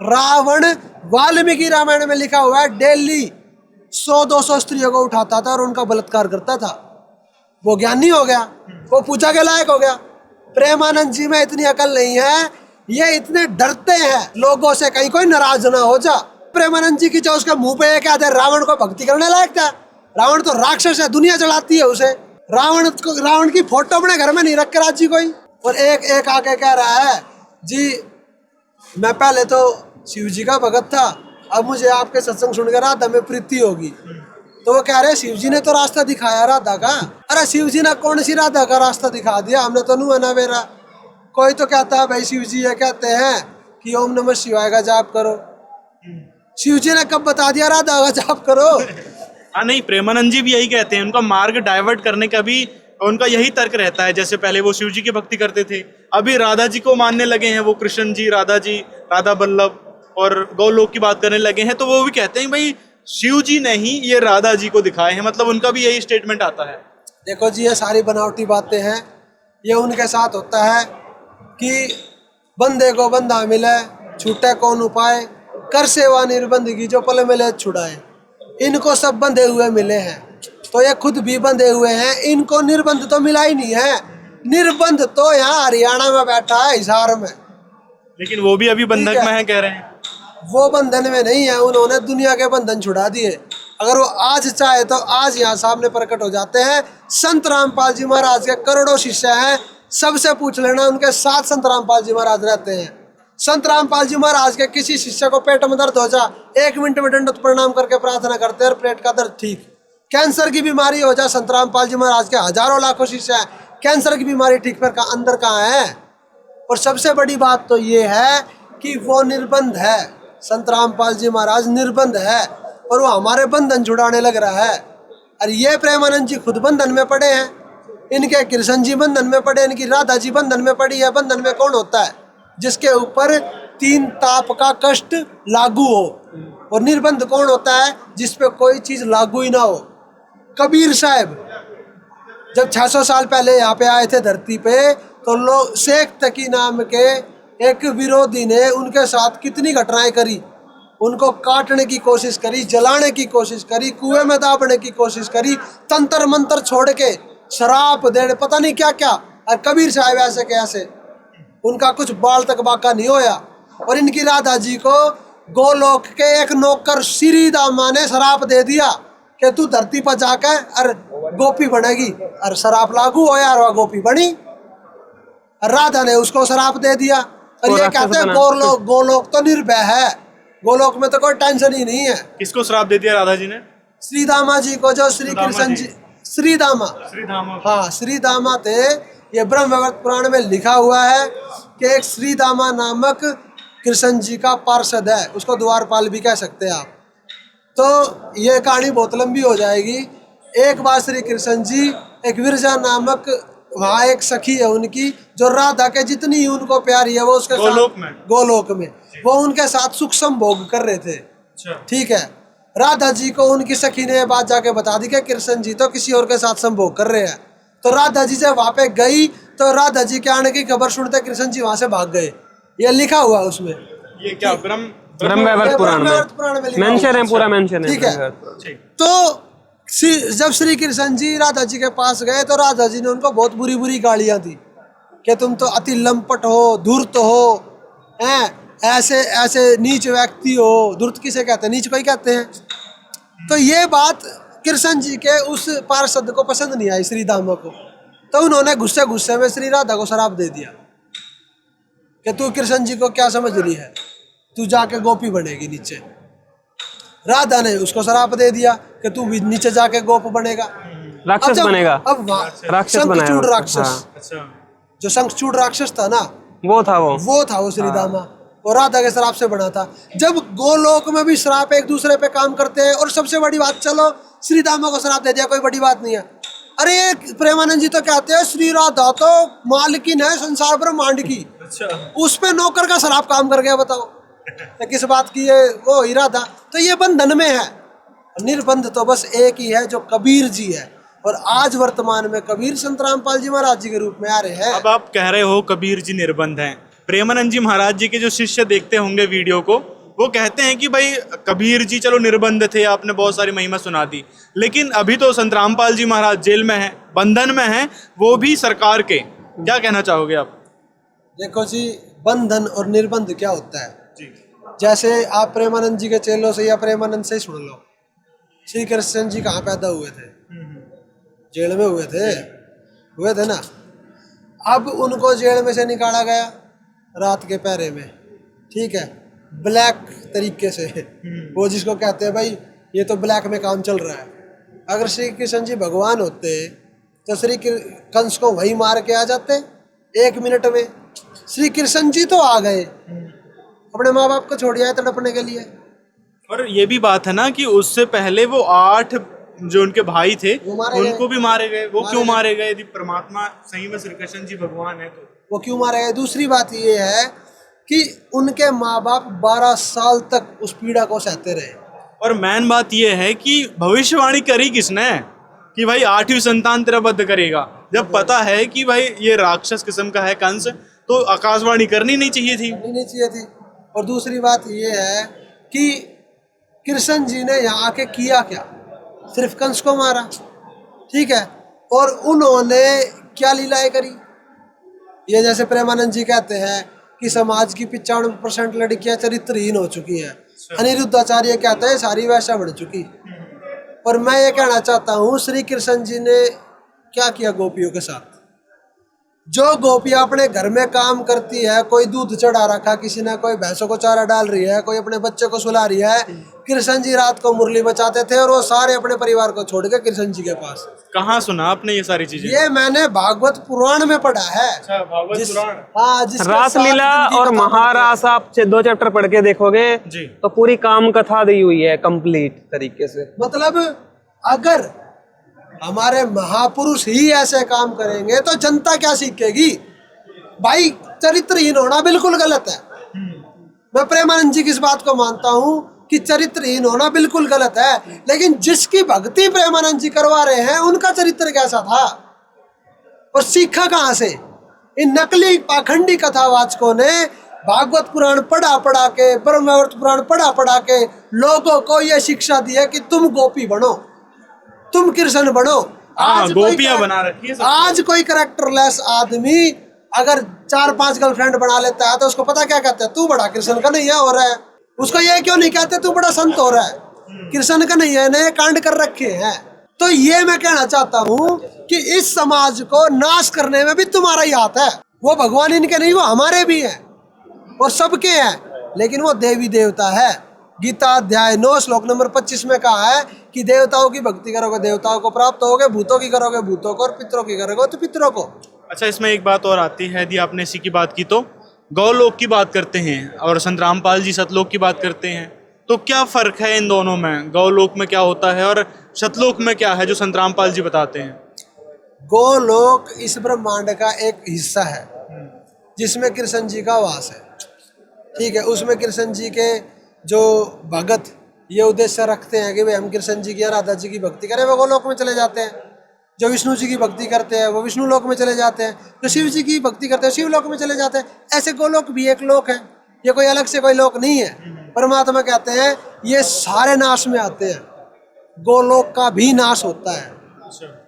रावण वाल्मीकि रामायण में लिखा हुआ है डेली 100-200 स्त्रियों को उठाता था और उनका बलात्कार करता था। वो ज्ञानी हो गया, वो पूजा के लायक हो गया। प्रेमानंद जी में इतनी अकल नहीं है, ये इतने डरते हैं लोगों से, कहीं कोई नाराज ना हो जा। प्रेमानंद जी की जो उसके मुंह पे एक आधे रावण को भक्ति करने लायक था। रावण तो राक्षस है, दुनिया जलाती है उसे। रावण की फोटो अपने घर में नहीं रख के राजी कोई। और एक आके कह रहा है जी मैं पहले तो शिव जी का भगत था, अब मुझे आपके सत्संग सुनकर राधा में प्रीति होगी। तो वो कह रहे शिव जी ने तो रास्ता दिखाया राधा का। अरे शिव जी ने कौन सी राधा का रास्ता दिखा दिया, हमने तो नु ना मेरा। कोई तो कहता है भाई शिव जी ये कहते हैं कि ओम नमः शिवाय का जाप करो। शिव जी ने कब बता दिया राधा का जाप करो? हाँ नहीं, प्रेमानंद जी भी यही कहते हैं, उनका मार्ग डाइवर्ट करने का भी उनका यही तर्क रहता है। जैसे पहले वो शिव जी की भक्ति करते थे, अभी राधा जी को मानने लगे हैं, वो कृष्ण जी, राधा बल्लभ और गौलोक की बात करने लगे हैं। तो वो भी कहते हैं भाई शिव जी ने ही ये राधा जी को दिखाए हैं, मतलब उनका भी यही स्टेटमेंट आता है। देखो जी ये सारी बनावटी बातें हैं, ये उनके साथ होता है कि बंदे को बंदा मिले छूटे कौन उपाय, कर सेवा निर्बंध की जो पल मिले छुड़ाए। इनको सब बंधे हुए मिले हैं, तो ये खुद भी बंधे हुए हैं, इनको निर्बंध तो मिला ही नहीं है। निर्बंध तो यहाँ हरियाणा में बैठा है, हिसार में। लेकिन वो भी अभी बंधक में है कह रहे हैं। वो बंधन में नहीं है, उन्होंने दुनिया के बंधन छुड़ा दिए। अगर वो आज चाहे तो आज यहाँ सामने प्रकट हो जाते हैं। संत रामपाल जी महाराज के करोड़ों शिष्य हैं, सबसे पूछ लेना, उनके साथ संत रामपाल जी महाराज रहते हैं। संत रामपाल जी महाराज के किसी शिष्य को पेट में दर्द हो जा, 1 मिनट में दंडवत प्रणाम करके प्रार्थना करते हैं और पेट का दर्द ठीक। कैंसर की बीमारी हो जाए, संत रामपाल जी महाराज के हजारों लाखों शिष्य हैं, कैंसर की बीमारी ठीक, पर अंदर कहाँ है? और सबसे बड़ी बात तो ये है कि वो निर्बंध है, संत रामपाल जी महाराज निर्बंध है, और वो हमारे बंधन छुड़ाने लग रहा है। और ये प्रेमानंद जी खुद बंधन में पड़े हैं, इनके कृष्ण जी बंधन में पड़े, इनकी राधा जी बंधन में पड़ी है। बंधन में कौन होता है? जिसके ऊपर 3 ताप का कष्ट लागू हो। और निर्बंध कौन होता है? जिसपे कोई चीज लागू ही ना हो। कबीर साहब जब 600 साल पहले यहाँ पे आए थे धरती पे, तो लोग शेख तकी नाम के एक विरोधी ने उनके साथ कितनी घटनाएं करी। उनको काटने की कोशिश करी, जलाने की कोशिश करी, कुएं में दाबने की कोशिश करी, तंत्र मंत्र छोड़ के शराब दे, पता नहीं क्या क्या। और कबीर साहब ऐसे के ऐसे, उनका कुछ बाल तक बाका नहीं होया। और इनकी राधा जी को गोलोक के एक नौकर श्री दामा ने शराब दे दिया कि तू धरती पर जाकर और गोपी बनेगी। और शराब लागू हो यार, वह गोपी बनी। और राधा ने उसको शराब दे दिया। और ये कहते हैं गोलोक तो निर्भय है, गोलोक में तो कोई टेंशन ही नहीं है। किसको श्राप दे दिया राधा जी ने? श्री दामा जी को, जो श्री कृष्ण जी, श्री दामा, हाँ श्री दामा थे। ये ब्रह्मवैवर्त पुराण में लिखा हुआ है कि एक श्री दामा नामक कृष्ण जी का पार्षद है, उसको द्वारपाल भी कह सकते हैं आप। तो ये कहानी बहुत लंबी हो जाएगी। एक बार श्री कृष्ण जी एक विरजा नामक वहाँ एक सखी है उनकी, जो राधा के जितनी ही उनको प्यारी है, वो उसके गोलोक में वो उनके साथ सुख संभोग कर रहे थे। ठीक है, राधा जी को उनकी सखी ने बात जाके बता दी कि कृष्ण जी तो किसी और के साथ संभोग कर रहे हैं। तो राधा जी जब वहाँ पे गई, तो राधा जी के आने की खबर सुनते कृष्ण जी वहाँ से भाग गए। ये लिखा हुआ उसमें। ये क्या ब्रह्मवैवर्त पुराण में मेंशन है, पूरा मेंशन है। ठीक है, तो जब श्री कृष्ण जी राधा जी के पास गए, तो राधा जी ने उनको बहुत बुरी बुरी गालियां दी कि तुम तो अति लंपट हो, धूर्त हो, हैं, ऐसे ऐसे नीच व्यक्ति हो। धूर्त किसे कहते हैं? नीच को ही कहते हैं। तो ये बात कृष्ण जी के उस पार्षद को पसंद नहीं आई, श्री दामा को। तो उन्होंने गुस्से गुस्से में श्री राधा को शराप दे दिया कि तू कृष्ण जी को क्या समझ रही है, तू जाके गोपी बनेगी नीचे। राधा ने उसको शराप दे दिया कि तू भी नीचे जाके गोप बनेगा, राक्षस बनेगा। अब शंखचूड़ राक्षस, जो शंखचूड़ राक्षस था ना, वो था वो श्री दामा, और राधा के श्राप से बना था। जब गोलोक में भी श्राप एक दूसरे पे काम करते हैं, और सबसे बड़ी बात, चलो श्री दामा को श्राप दे दिया, कोई बड़ी बात नहीं है। अरे प्रेमानंद जी तो कहते हैं श्री राधा तो मालकिन है संसार ब्रह्मांड की, उस पे नौकर का श्राप काम कर गया, बताओ तो किस बात की है वो इरादा। तो ये बंधन में है। निर्बंध तो बस एक ही है, जो कबीर जी है। और आज वर्तमान में कबीर संत रामपाल जी महाराज जी के रूप में आ रहे हैं। अब आप कह रहे हो कबीर जी निर्बंध हैं, प्रेमानंद जी महाराज जी के जो शिष्य देखते होंगे वीडियो को, वो कहते हैं कि भाई कबीर जी चलो निर्बंध थे, आपने बहुत सारी महिमा सुना दी, लेकिन अभी तो संत रामपाल जी महाराज जेल में हैं, बंधन में हैं, वो भी सरकार के, क्या कहना चाहोगे आप? देखो जी, बंधन और निर्बंध क्या होता है जी। जैसे आप प्रेमानंद जी के चेलों से या प्रेमानंद से ही सुन लो, श्री कृष्ण जी कहाँ पैदा हुए थे? जेल में हुए थे ना। अब उनको जेल में से निकाला गया रात के पहरे में, ठीक है, ब्लैक तरीके से, वो जिसको कहते हैं भाई ये तो ब्लैक में काम चल रहा है। अगर श्री कृष्ण जी भगवान होते तो श्री कंस को वही मार के आ जाते 1 मिनट में। श्री कृष्ण जी तो आ गए, अपने माँ बाप को छोड़ आए तड़पने के लिए। और ये भी बात है ना कि उससे पहले वो 8 जो उनके भाई थे उनको भी मारे गए। वो क्यों मारे गए? यदि परमात्मा सही में श्री कृष्ण जी भगवान है तो वो क्यों मारे गए? दूसरी बात ये है कि उनके माँ बाप 12 साल तक उस पीड़ा को सहते रहे। और मेन बात ये है कि भविष्यवाणी करी किसने कि भाई 8वीं संतान तेरा वध करेगा, जब पता है कि भाई ये राक्षस किस्म का है कंस, तो आकाशवाणी करनी नहीं चाहिए थी। और दूसरी बात ये है कि कृष्ण जी ने यहाँ आके किया क्या? सिर्फ कंस को मारा, ठीक है, और उन्होंने क्या लीलाएं करी? ये जैसे प्रेमानंद जी कहते हैं कि समाज की 95% लड़कियां चरित्रहीन हो चुकी हैं। अनिरुद्धाचार्य कहते हैं सारी वैसा बढ़ चुकी। और मैं ये कहना चाहता हूँ, श्री कृष्ण जी ने क्या किया गोपियों के साथ? जो गोपियां अपने घर में काम करती है, कोई दूध चढ़ा रखा किसी ने, कोई भैंसों को चारा डाल रही है, कोई अपने बच्चे को सुला रही है, कृष्ण जी रात को मुरली बजाते थे और वो सारे अपने परिवार को छोड़ के कृष्ण जी के पास। कहाँ सुना आपने ये सारी चीजें? ये मैंने भागवत पुराण में पढ़ा है। अच्छा, भागवत पुराण। हाँ, रासलीला और महारास आप 2 चैप्टर पढ़ के देखोगे जी, तो पूरी काम कथा दी हुई है कंप्लीट तरीके से। मतलब अगर हमारे महापुरुष ही ऐसे काम करेंगे तो जनता क्या सीखेगी? भाई चरित्रहीन होना बिल्कुल गलत है। मैं प्रेमानंद जी की इस बात को मानता हूँ कि चरित्रहीन होना बिल्कुल गलत है, लेकिन जिसकी भक्ति प्रेमानंद जी करवा रहे हैं उनका चरित्र कैसा था और सीखा कहाँ से? इन नकली पाखंडी कथावाचकों ने भागवत पुराण पढ़ा के, ब्रह्मवृत पुराण पढ़ा के लोगों को यह शिक्षा दी है कि तुम गोपी बनो, तुम कृष्ण बनो। आज गोपियां बना रखी है। आज कोई कैरेक्टरलेस आदमी अगर 4-5 गर्लफ्रेंड बना लेता है तो उसको पता क्या कहते हैं? तू बड़ा कृष्ण का नहीं है हो रहा है। उसको ये क्यों नहीं कहते तू बड़ा संत हो रहा है? कृष्ण का नहीं है, नए कांड कर रखे हैं। तो ये मैं कहना चाहता हूँ कि इस समाज को नाश करने में भी तुम्हारा ही हाथ है। वो भगवान इनके नहीं, वो हमारे भी हैं और सबके हैं, लेकिन वो देवी देवता है। गीता अध्याय 9 श्लोक नंबर 25 में कहा है कि देवताओं की भक्ति करोगे देवताओं को प्राप्त होगे, भूतों की करोगे भूतों को, और पितरों की करोगे तो पितरों को। अच्छा, इसमें एक बात और आती है, यदि आपने इसी की बात की तो गौलोक की बात करते हैं और संत रामपाल जी सतलोक की बात करते हैं, तो क्या फर्क है इन दोनों में? गौलोक में क्या होता है और सतलोक में क्या है जो संत रामपाल जी बताते हैं? गोलोक इस ब्रह्मांड का एक हिस्सा है जिसमें कृष्ण जी का वास है, ठीक है। उसमें कृष्ण जी के जो भगत ये उद्देश्य रखते हैं कि भाई हम कृष्ण जी की या राधा जी की भक्ति करें, वो गोलोक में चले जाते हैं। जो विष्णु जी की भक्ति करते हैं वो विष्णु लोक में चले जाते हैं। जो शिव जी की भक्ति करते हैं शिव लोक में चले जाते हैं। ऐसे गोलोक भी एक लोक है, ये कोई अलग से कोई लोक नहीं है। परमात्मा कहते हैं ये सारे नाश में आते हैं, गोलोक का भी नाश होता है।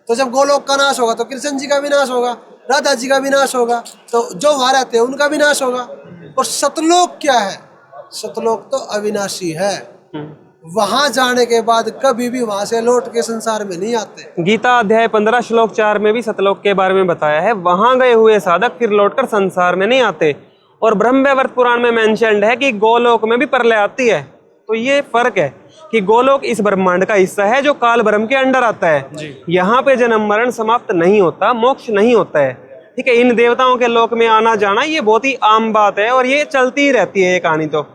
तो जब गोलोक का नाश होगा तो कृष्ण जी का भी नाश होगा, राधा जी का भी नाश होगा, तो जो वहां रहते हैं उनका भी नाश होगा। और सतलोक क्या है? सतलोक तो अविनाशी है, वहां जाने के बाद कभी भी वहां से लौट के संसार में नहीं आते। गीता अध्याय 15 श्लोक 4 में भी सतलोक के बारे में बताया है, वहां गए हुए साधक फिर लौटकर संसार में नहीं आते। और ब्रह्मवैवर्त पुराण में मेंशन्ड है कि गोलोक में भी प्रलय आती है। तो ये फर्क है कि गोलोक इस ब्रह्मांड का हिस्सा है जो काल ब्रह्म के अंडर आता है। यहाँ पे जन्म मरण समाप्त नहीं होता, मोक्ष नहीं होता है, ठीक है। इन देवताओं के लोक में आना जाना ये बहुत ही आम बात है और ये चलती ही रहती है ये कहानी। तो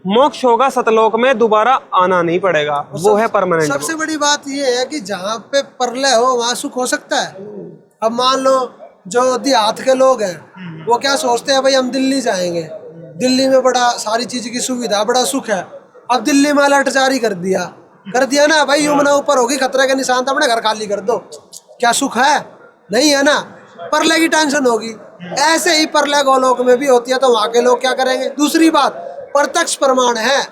मोक्ष होगा सतलोक में, दोबारा आना नहीं पड़ेगा, वो है परमानेंट। सबसे बड़ी बात ये है कि जहाँ पे प्रलय हो वहाँ सुख हो सकता है। अब मान लो जो देहात के लोग हैं वो क्या सोचते हैं, भाई हम दिल्ली जाएंगे, दिल्ली में बड़ा सारी चीज की सुविधा, बड़ा सुख है। अब दिल्ली में अलर्ट जारी कर दिया ना, भाई यमुना ऊपर होगी, खतरे के निशान, तो अपने घर खाली कर दो। क्या सुख है? नहीं है ना, प्रलय की टेंशन होगी। ऐसे ही प्रलय गोलोक में भी होती है, तो वहाँ के लोग क्या करेंगे? दूसरी बात, प्रत्यक्ष प्रमाण है,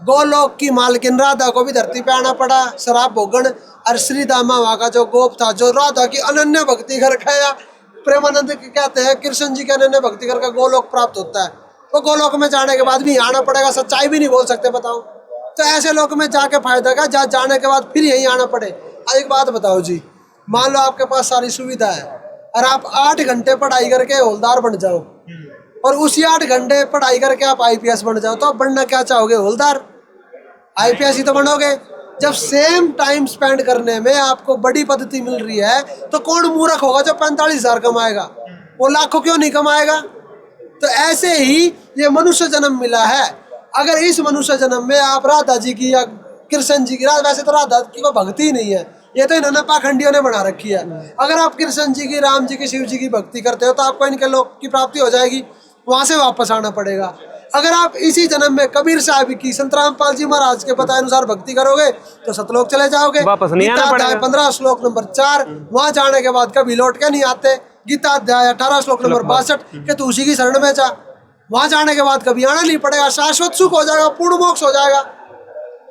गोलोक की मालकिन राधा को भी धरती पे आना पड़ा शराब भोगन, और श्री दामा वहाँ का जो गोप था जो राधा की अनन्य भक्ति कर खाया, प्रेमानंद कहते हैं कृष्ण जी के अनन्य भक्ति करके गोलोक प्राप्त होता है, तो गोलोक में जाने के बाद भी यहाँ आना पड़ेगा, सच्चाई भी नहीं बोल सकते, बताओ। तो ऐसे लोक में जाके फायदा का, जहाँ जाने के बाद फिर यहीं आना पड़े। एक बात बताओ जी, मान लो आपके पास सारी सुविधा है और आप 8 घंटे पढ़ाई करके हवलदार बन जाओ, और उसी 8 घंटे पढ़ाई करके आप IPS बन जाओ, तो आप बनना क्या चाहोगे? हवलदार, IPS ही तो बनोगे। जब सेम टाइम स्पेंड करने में आपको बड़ी पद्धति मिल रही है, तो कौन मूर्ख होगा जो 45,000 कमाएगा? वो लाखों क्यों नहीं कमाएगा? तो ऐसे ही ये मनुष्य जन्म मिला है। अगर इस मनुष्य जन्म में आप राधा जी की या कृष्ण जी की, वैसे तो राधा की कोई भक्ति ही नहीं है, ये तो इन्होंने पाखंडियों ने बना रखी है। अगर आप कृष्ण जी की, राम जी की, शिव जी की भक्ति करते हो तो आपको इनके लोक की प्राप्ति हो जाएगी, वहां से वापस आना पड़ेगा। अगर आप इसी जन्म में कबीर साहब की, संत रामपाल जी महाराज के बताए अनुसार भक्ति करोगे तो सतलोक चले जाओगे, वापस नहीं आना पड़ेगा। 15 श्लोक नंबर 4, वहां जाने के बाद कभी लौट के नहीं आते। गीता अध्याय 18 श्लोक नंबर 62 के तू उसी की शरण में जा, वहां जाने के बाद कभी आना नहीं पड़ेगा, शाश्वत सुख हो जाएगा, पूर्ण मोक्ष हो जाएगा।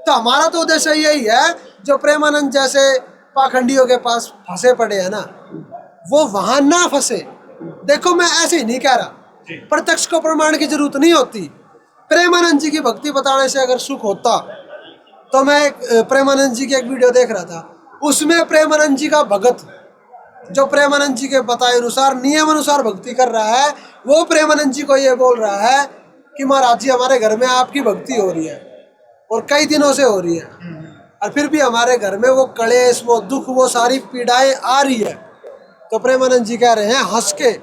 तो हमारा तो उद्देश्य यही है, जो प्रेमानंद जैसे पाखंडियों के पास फंसे पड़े हैं ना, वो वहां ना फंसे। देखो मैं ऐसे ही नहीं कह रहा, प्रत्यक्ष को प्रमाण की जरूरत नहीं होती। प्रेमानंद जी की भक्ति बताने से अगर सुख होता, तो मैं प्रेमानंद जी की एक वीडियो देख रहा था, उसमें प्रेमानंद जी का भगत जो प्रेमानंद जी के बताए अनुसार नियम अनुसार भक्ति कर रहा है, वो प्रेमानंद जी को ये बोल रहा है कि महाराज जी हमारे घर में आपकी भक्ति हो रही है और कई दिनों से हो रही है, और फिर भी हमारे घर में वो कलेश, वो दुख, वो सारी पीड़ाएं आ रही है। तो प्रेमानंद जी कह रहे हैं हंस के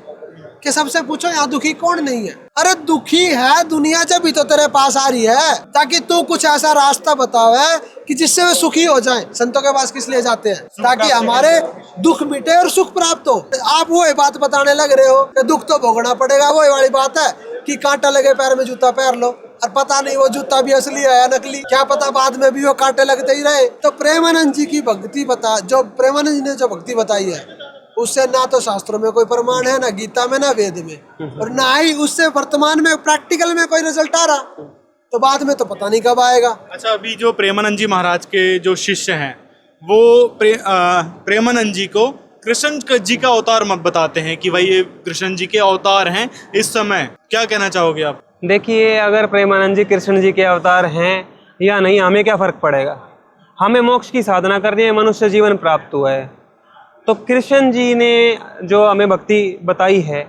कि सबसे पूछो यहाँ दुखी कौन नहीं है? अरे दुखी है दुनिया, जब भी तो तेरे पास आ रही है, ताकि तू कुछ ऐसा रास्ता बतावे कि जिससे वे सुखी हो जाएं। संतों के पास किस लिए जाते हैं? ताकि हमारे दुख मिटे और सुख प्राप्त हो। आप वो बात बताने लग रहे हो कि दुख तो भोगना पड़ेगा, वो वाली बात है कि कांटा लगे पैर में जूता पहन लो, और पता नहीं वो जूता भी असली है या नकली, क्या पता बाद में भी वो कांटे लगते ही रहे। तो प्रेमानंद जी की भक्ति बता, जो प्रेमानंद जी ने जो भक्ति बताई है, उससे ना तो शास्त्रों में कोई प्रमाण है, ना गीता में, ना वेद में, और ना ही उससे वर्तमान में प्रैक्टिकल में कोई रिजल्ट आ रहा, तो बाद में तो पता नहीं कब आएगा। अच्छा, अभी जो प्रेमानंद जी महाराज के जो शिष्य हैं, वो प्रेमानंद जी को कृष्ण जी का अवतार मत बताते हैं कि भाई ये कृष्ण जी के अवतार हैं इस समय, क्या कहना चाहोगे आप? देखिए, अगर प्रेमानंद जी कृष्ण जी के अवतार हैं या नहीं, हमें क्या फर्क पड़ेगा? हमें मोक्ष की साधना करनी है, मनुष्य जीवन प्राप्त हुआ है। तो कृष्ण जी ने जो हमें भक्ति बताई है,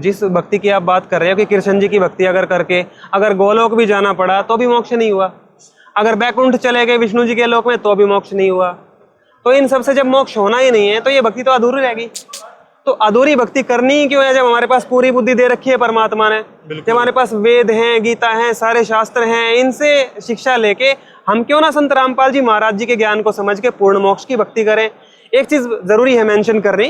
जिस भक्ति की आप बात कर रहे हो कि कृष्ण जी की भक्ति अगर करके अगर गोलोक भी जाना पड़ा तो भी मोक्ष नहीं हुआ, अगर बैकुंठ चले गए विष्णु जी के लोक में तो भी मोक्ष नहीं हुआ, तो इन सब से जब मोक्ष होना ही नहीं है तो ये भक्ति तो अधूरी रहेगी। तो अधूरी भक्ति करनी ही क्यों है जब हमारे पास पूरी बुद्धि दे रखी है परमात्मा ने, जब हमारे पास वेद हैं, गीता हैं, सारे शास्त्र हैं, इनसे शिक्षा लेके हम क्यों ना संत रामपाल जी महाराज जी के ज्ञान को समझ के पूर्ण मोक्ष की भक्ति करें। एक चीज जरूरी है मेंशन करनी,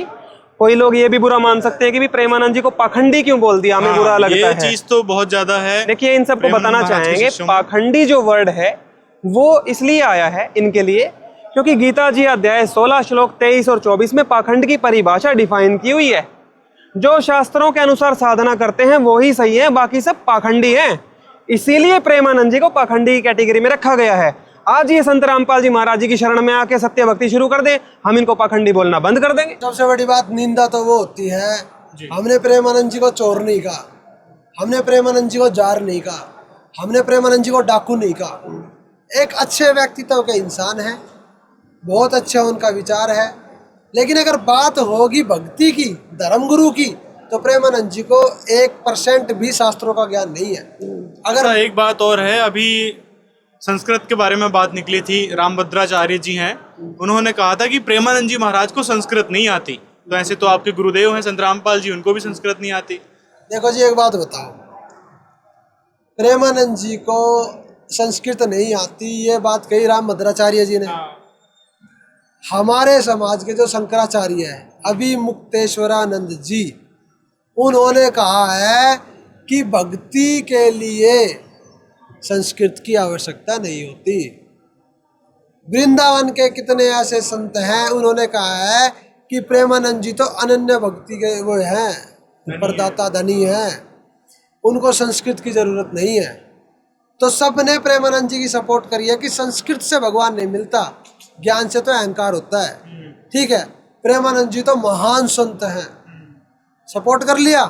कोई लोग ये भी बुरा मान सकते हैं कि भी प्रेमानंद जी को पाखंडी क्यों बोल दिया, हमें बुरा लगता है। ये चीज तो बहुत ज्यादा है। देखिए, इन सबको बताना चाहेंगे, पाखंडी जो वर्ड है वो इसलिए आया है इनके लिए क्योंकि गीता जी अध्याय 16 श्लोक 23 और 24 में पाखंड की परिभाषा डिफाइन की हुई है। जो शास्त्रों के अनुसार साधना करते हैं वो ही सही है, बाकी सब पाखंडी हैं। इसीलिए प्रेमानंद जी को पाखंडी की कैटेगरी में रखा गया है। आज ये संत रामपाल जी महाराज जी की शरण में आके सत्य भक्ति शुरू कर दें, हम इनको पाखंडी बोलना बंद कर देंगे। सबसे बड़ी बात निंदा तो वो होती है, हमने प्रेमानंद जी को चोर नहीं कहा, हमने प्रेमानंद जी को जार नहीं कहा, हमने प्रेमानंद जी को डाकू नहीं कहा। एक अच्छे व्यक्तित्व के इंसान है, बहुत अच्छा उनका विचार है, लेकिन अगर बात होगी भक्ति की, धर्मगुरु की, तो प्रेमानंद जी को 1% भी शास्त्रों का ज्ञान नहीं है। अगर एक बात और है, अभी संस्कृत के बारे में बात निकली थी, रामभद्राचार्य जी हैं, उन्होंने कहा था कि प्रेमानंद जी महाराज को संस्कृत नहीं आती। तो ऐसे तो आपके गुरुदेव हैं संत रामपाल जी, उनको भी संस्कृत नहीं आती। देखो जी, एक बात बताओ, प्रेमानंद जी को संस्कृत नहीं आती, ये बात कही रामभद्राचार्य जी ने। हमारे समाज के जो शंकराचार्य है, अभी मुक्तेश्वरानंद जी, उन्होंने कहा है कि भक्ति के लिए संस्कृत की आवश्यकता नहीं होती। वृंदावन के कितने ऐसे संत हैं, उन्होंने कहा है कि प्रेमानंद जी तो अनन्य भक्ति के वो हैं, प्रदाता धनी हैं, उनको संस्कृत की जरूरत नहीं है। तो सबने प्रेमानंद जी की सपोर्ट करी है कि संस्कृत से भगवान नहीं मिलता, ज्ञान से तो अहंकार होता है। ठीक है, प्रेमानंद जी तो महान संत हैं, सपोर्ट कर लिया।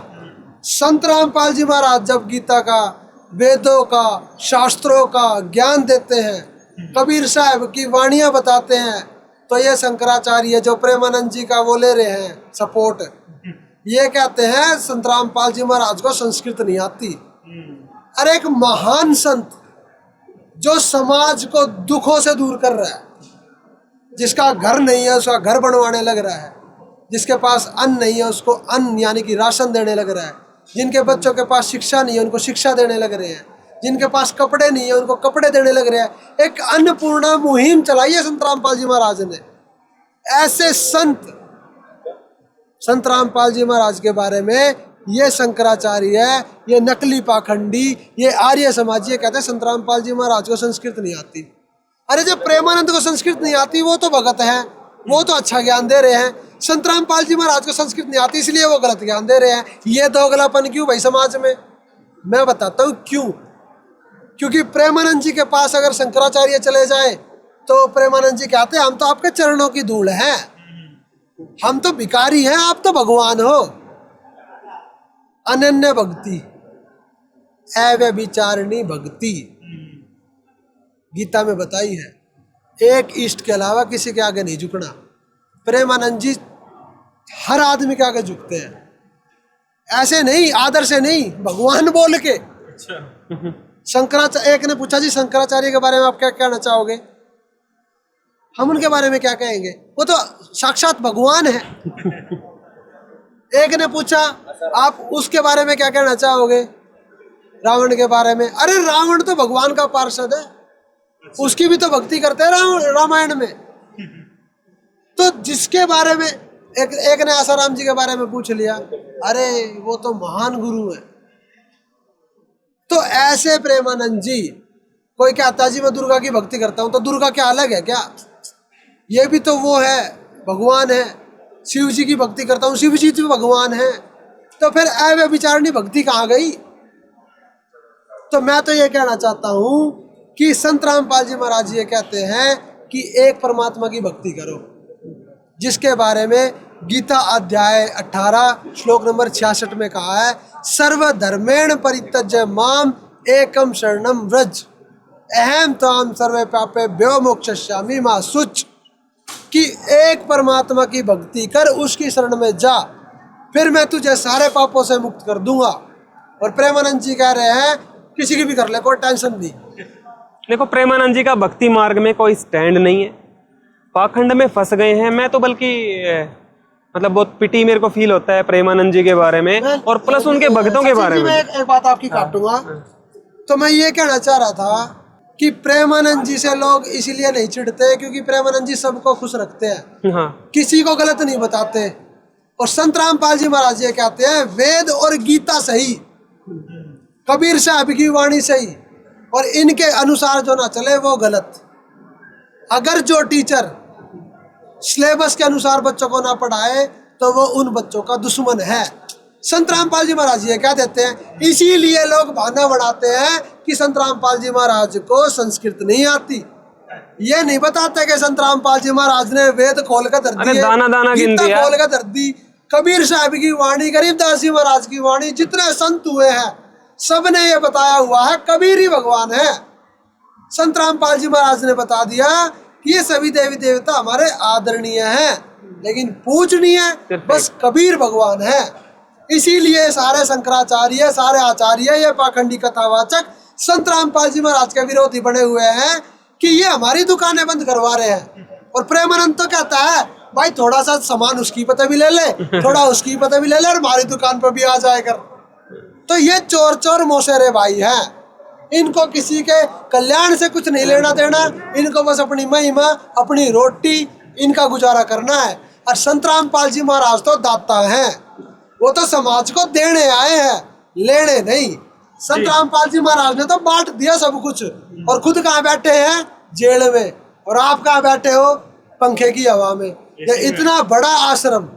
संत रामपाल जी महाराज जब गीता का, वेदों का, शास्त्रों का ज्ञान देते हैं, कबीर साहब की वाणियां बताते हैं, तो ये शंकराचार्य जो प्रेमानंद जी का वो ले रहे हैं सपोर्ट, ये कहते हैं संत रामपाल जी महाराज को संस्कृत नहीं आती। अरे एक महान संत जो समाज को दुखों से दूर कर रहा है, जिसका घर नहीं है उसका घर बनवाने लग रहा है, जिसके पास अन्न नहीं है उसको अन्न यानी कि राशन देने लग रहा है, जिनके बच्चों के पास शिक्षा नहीं है उनको शिक्षा देने लग रहे हैं, जिनके पास कपड़े नहीं है उनको कपड़े देने लग रहे हैं। एक अन्नपूर्णा मुहिम चलाई है संत रामपाल जी महाराज ने। ऐसे संत रामपाल जी महाराज के बारे में ये शंकराचार्य है, ये नकली पाखंडी, ये आर्य समाजी ये कहते हैं संत रामपाल जी महाराज को संस्कृत नहीं आती। अरे जब प्रेमानंद को संस्कृत नहीं आती वो तो भगत है, वो तो अच्छा ज्ञान दे रहे हैं। संत रामपाल जी महाराज को संस्कृत नहीं आती इसलिए वो गलत ज्ञान दे रहे हैं। ये दोगलापन क्यों भाई समाज में? मैं बताता हूँ क्यों। क्योंकि प्रेमानंद जी के पास अगर शंकराचार्य चले जाए तो प्रेमानंद जी कहते हैं हम तो आपके चरणों की धूल हैं, हम तो भिखारी हैं, आप तो भगवान हो। अनन्य भक्ति, अव्यभिचारिणी भक्ति गीता में बताई है, एक इष्ट के अलावा किसी के आगे नहीं झुकना। प्रेमानंद जी हर आदमी के आगे झुकते हैं, ऐसे नहीं आदर से नहीं, भगवान बोल के। शंकराचार्य, एक ने पूछा जी शंकराचार्य के बारे में आप क्या कहना चाहोगे? हम उनके बारे में क्या कहेंगे, वो तो साक्षात भगवान है। एक ने पूछा आप उसके बारे में क्या कहना चाहोगे, रावण के बारे में? अरे रावण तो भगवान का पार्षद है, उसकी भी तो भक्ति करते हैं रामायण में। तो जिसके बारे में एक ने आसाराम जी के बारे में पूछ लिया, अरे वो तो महान गुरु है। तो ऐसे प्रेमानंद जी, कोई कहता जी मैं दुर्गा की भक्ति करता हूं, तो दुर्गा क्या अलग है क्या? ये भी तो वो है, भगवान है। शिव जी की भक्ति करता हूं, शिव जी तो भगवान है। तो फिर अव्यभिचारिणी भक्ति कहाँ गई? तो मैं तो ये कहना चाहता हूं कि संत रामपाल जी महाराज ये कहते हैं कि एक परमात्मा की भक्ति करो, जिसके बारे में गीता अध्याय 18 श्लोक नंबर 66 में कहा है, सर्वधर्मेण परित्यज्य माम एकम शरणम व्रज अहम त्वाम सर्वे पापेभ्यो मोक्षयिष्यामि मा शुच। कि एक परमात्मा की भक्ति कर, उसकी शरण में जा, फिर मैं तुझे सारे पापों से मुक्त कर दूंगा। और प्रेमानंद जी कह रहे हैं किसी की भी कर ले, कोई टेंशन नहीं। देखो प्रेमानंद जी का भक्ति मार्ग में कोई स्टैंड नहीं है, पाखंड में फंस गए हैं। मैं तो बल्कि मतलब बहुत पिटी मेरे को फील होता है प्रेमानंद जी के बारे में और प्लस उनके भक्तों के बारे में। एक बात आपकी काटूंगा, तो मैं ये कहना चाह रहा था कि प्रेमानंद जी से लोग इसीलिए नहीं चिढ़ते क्योंकि प्रेमानंद जी सबको खुश रखते हैं, हाँ। किसी को गलत नहीं बताते। और संत रामपाल जी महाराज ये कहते हैं वेद और गीता सही, कबीर साहब की वाणी सही, और इनके अनुसार जो ना चले वो गलत। अगर जो टीचर सिलेबस के अनुसार बच्चों को ना पढ़ाए तो वो उन बच्चों का दुश्मन है। संत रामपाल जी महाराज ये क्या देते हैं, इसीलिए लोग बहाना बनाते हैं कि संत रामपाल जी महाराज को संस्कृत नहीं आती। ये नहीं बताते कि संत रामपाल जी महाराज ने वेद खोल कर धर दिए, दाना दाना गीता खोल कर धर दी, कबीर साहब की वाणी, गरीबदास जी महाराज की वाणी, जितने संत हुए हैं सबने ये बताया हुआ है कबीर ही भगवान है। संत रामपाल जी महाराज ने बता दिया कि ये सभी देवी देवता हमारे आदरणीय हैं, लेकिन पूजनीय बस कबीर भगवान है। इसीलिए सारे शंकराचार्य, सारे आचार्य, ये पाखंडी कथावाचक संत रामपाल जी महाराज के विरोधी बने हुए हैं कि ये हमारी दुकानें बंद करवा रहे हैं। और प्रेमानंद तो कहता है भाई थोड़ा सा सामान उसकी पता भी ले ले, थोड़ा उसकी पता भी ले ले, और हमारी दुकान पर भी आ जाए कर। तो ये चोर चोर मोसेरे भाई हैं, इनको किसी के कल्याण से कुछ नहीं लेना देना, इनको बस अपनी महिमा, अपनी रोटी, इनका गुजारा करना है। और संत रामपाल जी महाराज तो दाता हैं, वो तो समाज को देने आए हैं, लेने नहीं। संत रामपाल जी महाराज ने तो बांट दिया सब कुछ, और खुद कहाँ बैठे हैं, जेल में, और आप कहाँ बैठे हो, पंखे की हवा में। ये इतना बड़ा आश्रम,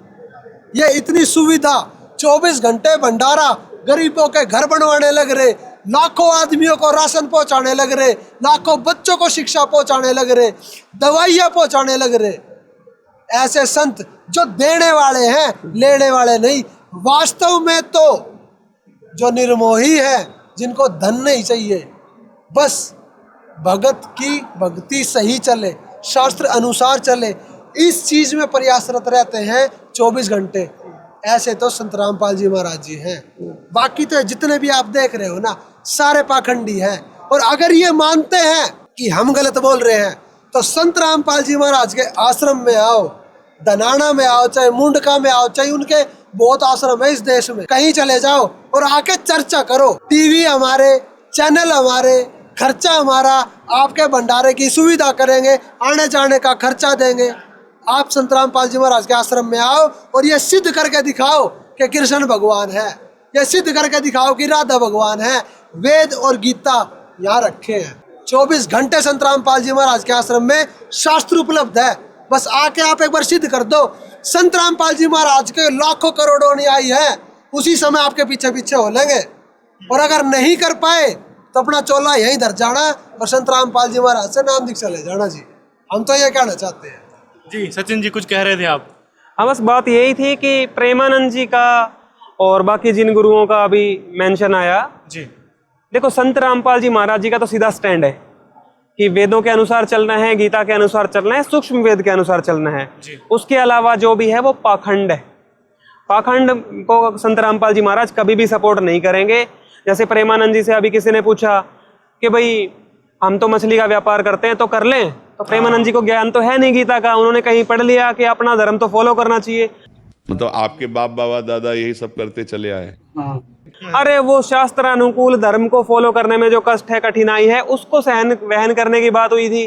ये इतनी सुविधा, 24 घंटे भंडारा, गरीबों के घर बनवाने लग रहे, लाखों आदमियों को राशन पहुंचाने लग रहे, लाखों बच्चों को शिक्षा पहुंचाने लग रहे, दवाइयाँ पहुंचाने लग रहे। ऐसे संत जो देने वाले हैं, लेने वाले नहीं। वास्तव में तो जो निर्मोही है, जिनको धन नहीं चाहिए, बस भगत की भक्ति सही चले, शास्त्र अनुसार चले, इस चीज में प्रयासरत रहते हैं 24 घंटे। ऐसे तो संत रामपाल जी महाराज जी हैं। बाकी तो जितने भी आप देख रहे हो ना, सारे पाखंडी हैं। और अगर ये मानते हैं कि हम गलत बोल रहे हैं तो संत रामपाल जी महाराज के आश्रम में आओ, धनाना में आओ, चाहे मुंडका में आओ, चाहे उनके बहुत आश्रम है इस देश में, कहीं चले जाओ और आके चर्चा करो। टीवी हमारे, चैनल हमारे, खर्चा हमारा, आपके भंडारे की सुविधा करेंगे, आने जाने का खर्चा देंगे। आप संत रामपाल जी महाराज के आश्रम में आओ और ये सिद्ध करके दिखाओ कि कृष्ण भगवान है, ये सिद्ध करके दिखाओ कि राधा भगवान है। वेद और गीता यहाँ रखे हैं। 24 घंटे संत रामपाल जी महाराज के आश्रम में शास्त्र उपलब्ध है। बस आके आप एक बार सिद्ध कर दो। संत रामपाल जी महाराज के लाखों करोड़ों अनुयायी है, उसी समय आपके पीछे पीछे हो लेंगे। और अगर नहीं कर पाए तो अपना चोला यहीं धर जाना और संत रामपाल जी महाराज से नाम दीक्षा ले जाना। जी, हम तो ये कहना चाहते हैं। जी सचिन जी, कुछ कह रहे थे आप? हाँ, बस बात यही थी कि प्रेमानंद जी का और बाकी जिन गुरुओं का अभी मेंशन आया जी, देखो संत रामपाल जी महाराज जी का तो सीधा स्टैंड है कि वेदों के अनुसार चलना है, गीता के अनुसार चलना है, सूक्ष्म वेद के अनुसार चलना है। उसके अलावा जो भी है वो पाखंड है। पाखंड को संत रामपाल जी महाराज कभी भी सपोर्ट नहीं करेंगे। जैसे प्रेमानंद जी से अभी किसी ने पूछा कि भाई हम तो मछली का व्यापार करते हैं तो कर लें, तो प्रेमानंद जी को ज्ञान तो है नहीं गीता का। उन्होंने कहीं पढ़ लिया कि अपना धर्म तो फॉलो करना चाहिए। मतलब आपके बाप बाबा दादा यही सब करते चले आए। अरे वो शास्त्रानुकूल धर्म को फॉलो करने में जो कष्ट है, कठिनाई है, उसको वहन करने की बात हुई थी।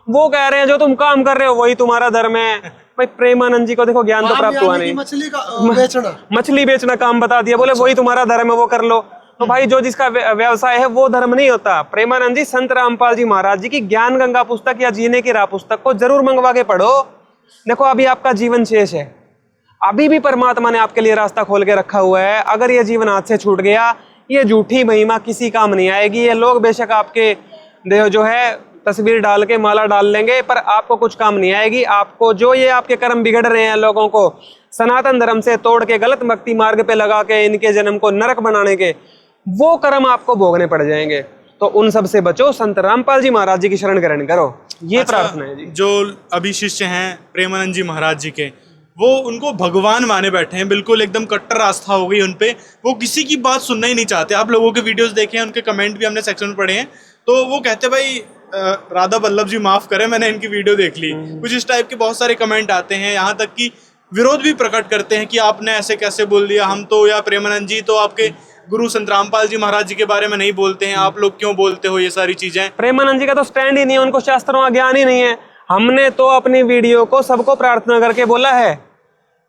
वो कह रहे हैं जो तुम काम कर रहे हो वही तुम्हारा धर्म है। भाई प्रेमानंद जी को देखो ज्ञान तो प्राप्त हुआ नहीं, मछली बेचना काम बता दिया, बोले वही तुम्हारा धर्म है, वो कर लो। तो भाई जो जिसका व्यवसाय है वो धर्म नहीं होता। प्रेमानंद जी संत रामपाल जी महाराज जी की ज्ञान गंगा पुस्तक या जीने की राह पुस्तक को जरूर मंगवा के पढ़ो। देखो अभी आपका जीवन शेष है, अभी भी परमात्मा ने आपके लिए रास्ता खोल के रखा हुआ है। अगर ये जीवन हाथ से छूट गया, ये झूठी महिमा किसी काम नहीं आएगी। ये लोग बेशक आपके देह जो है तस्वीर डाल के माला डाल लेंगे, पर आपको कुछ काम नहीं आएगी। आपको जो ये आपके कर्म बिगड़ रहे हैं, लोगों को सनातन धर्म से तोड़ के गलत भक्ति मार्ग पे लगा के इनके जन्म को नरक बनाने के, वो कर्म आपको भोगने पड़ जाएंगे। तो उन सब से बचो, संत रामपाल जी महाराज जी की शरण ग्रहण करो, ये प्रार्थना है जी। जो अभी शिष्य हैं प्रेमानंद जी महाराज जी के, वो उनको भगवान माने बैठे हैं, बिल्कुल एकदम कट्टर आस्था हो गई उन पे। वो किसी की बात सुनना ही नहीं चाहते। आप लोगों के वीडियोस देखे हैं, उनके कमेंट भी हमने सेक्शन में पढ़े हैं, तो वो कहते भाई राधा वल्लभ जी माफ करें, मैंने इनकी वीडियो देख ली। कुछ इस टाइप के बहुत सारे कमेंट आते हैं, यहाँ तक कि विरोध भी प्रकट करते हैं कि आपने ऐसे कैसे बोल दिया, हम तो या प्रेमानंद जी तो आपके गुरु संत रामपाल जी महाराज जी के बारे में नहीं बोलते हैं, आप लोग क्यों बोलते हो ये सारी चीजें। प्रेमानंद जी का तो स्टैंड ही नहीं है, उनको शास्त्रों का ज्ञान ही नहीं है। हमने तो अपनी वीडियो को सबको प्रार्थना करके बोला है।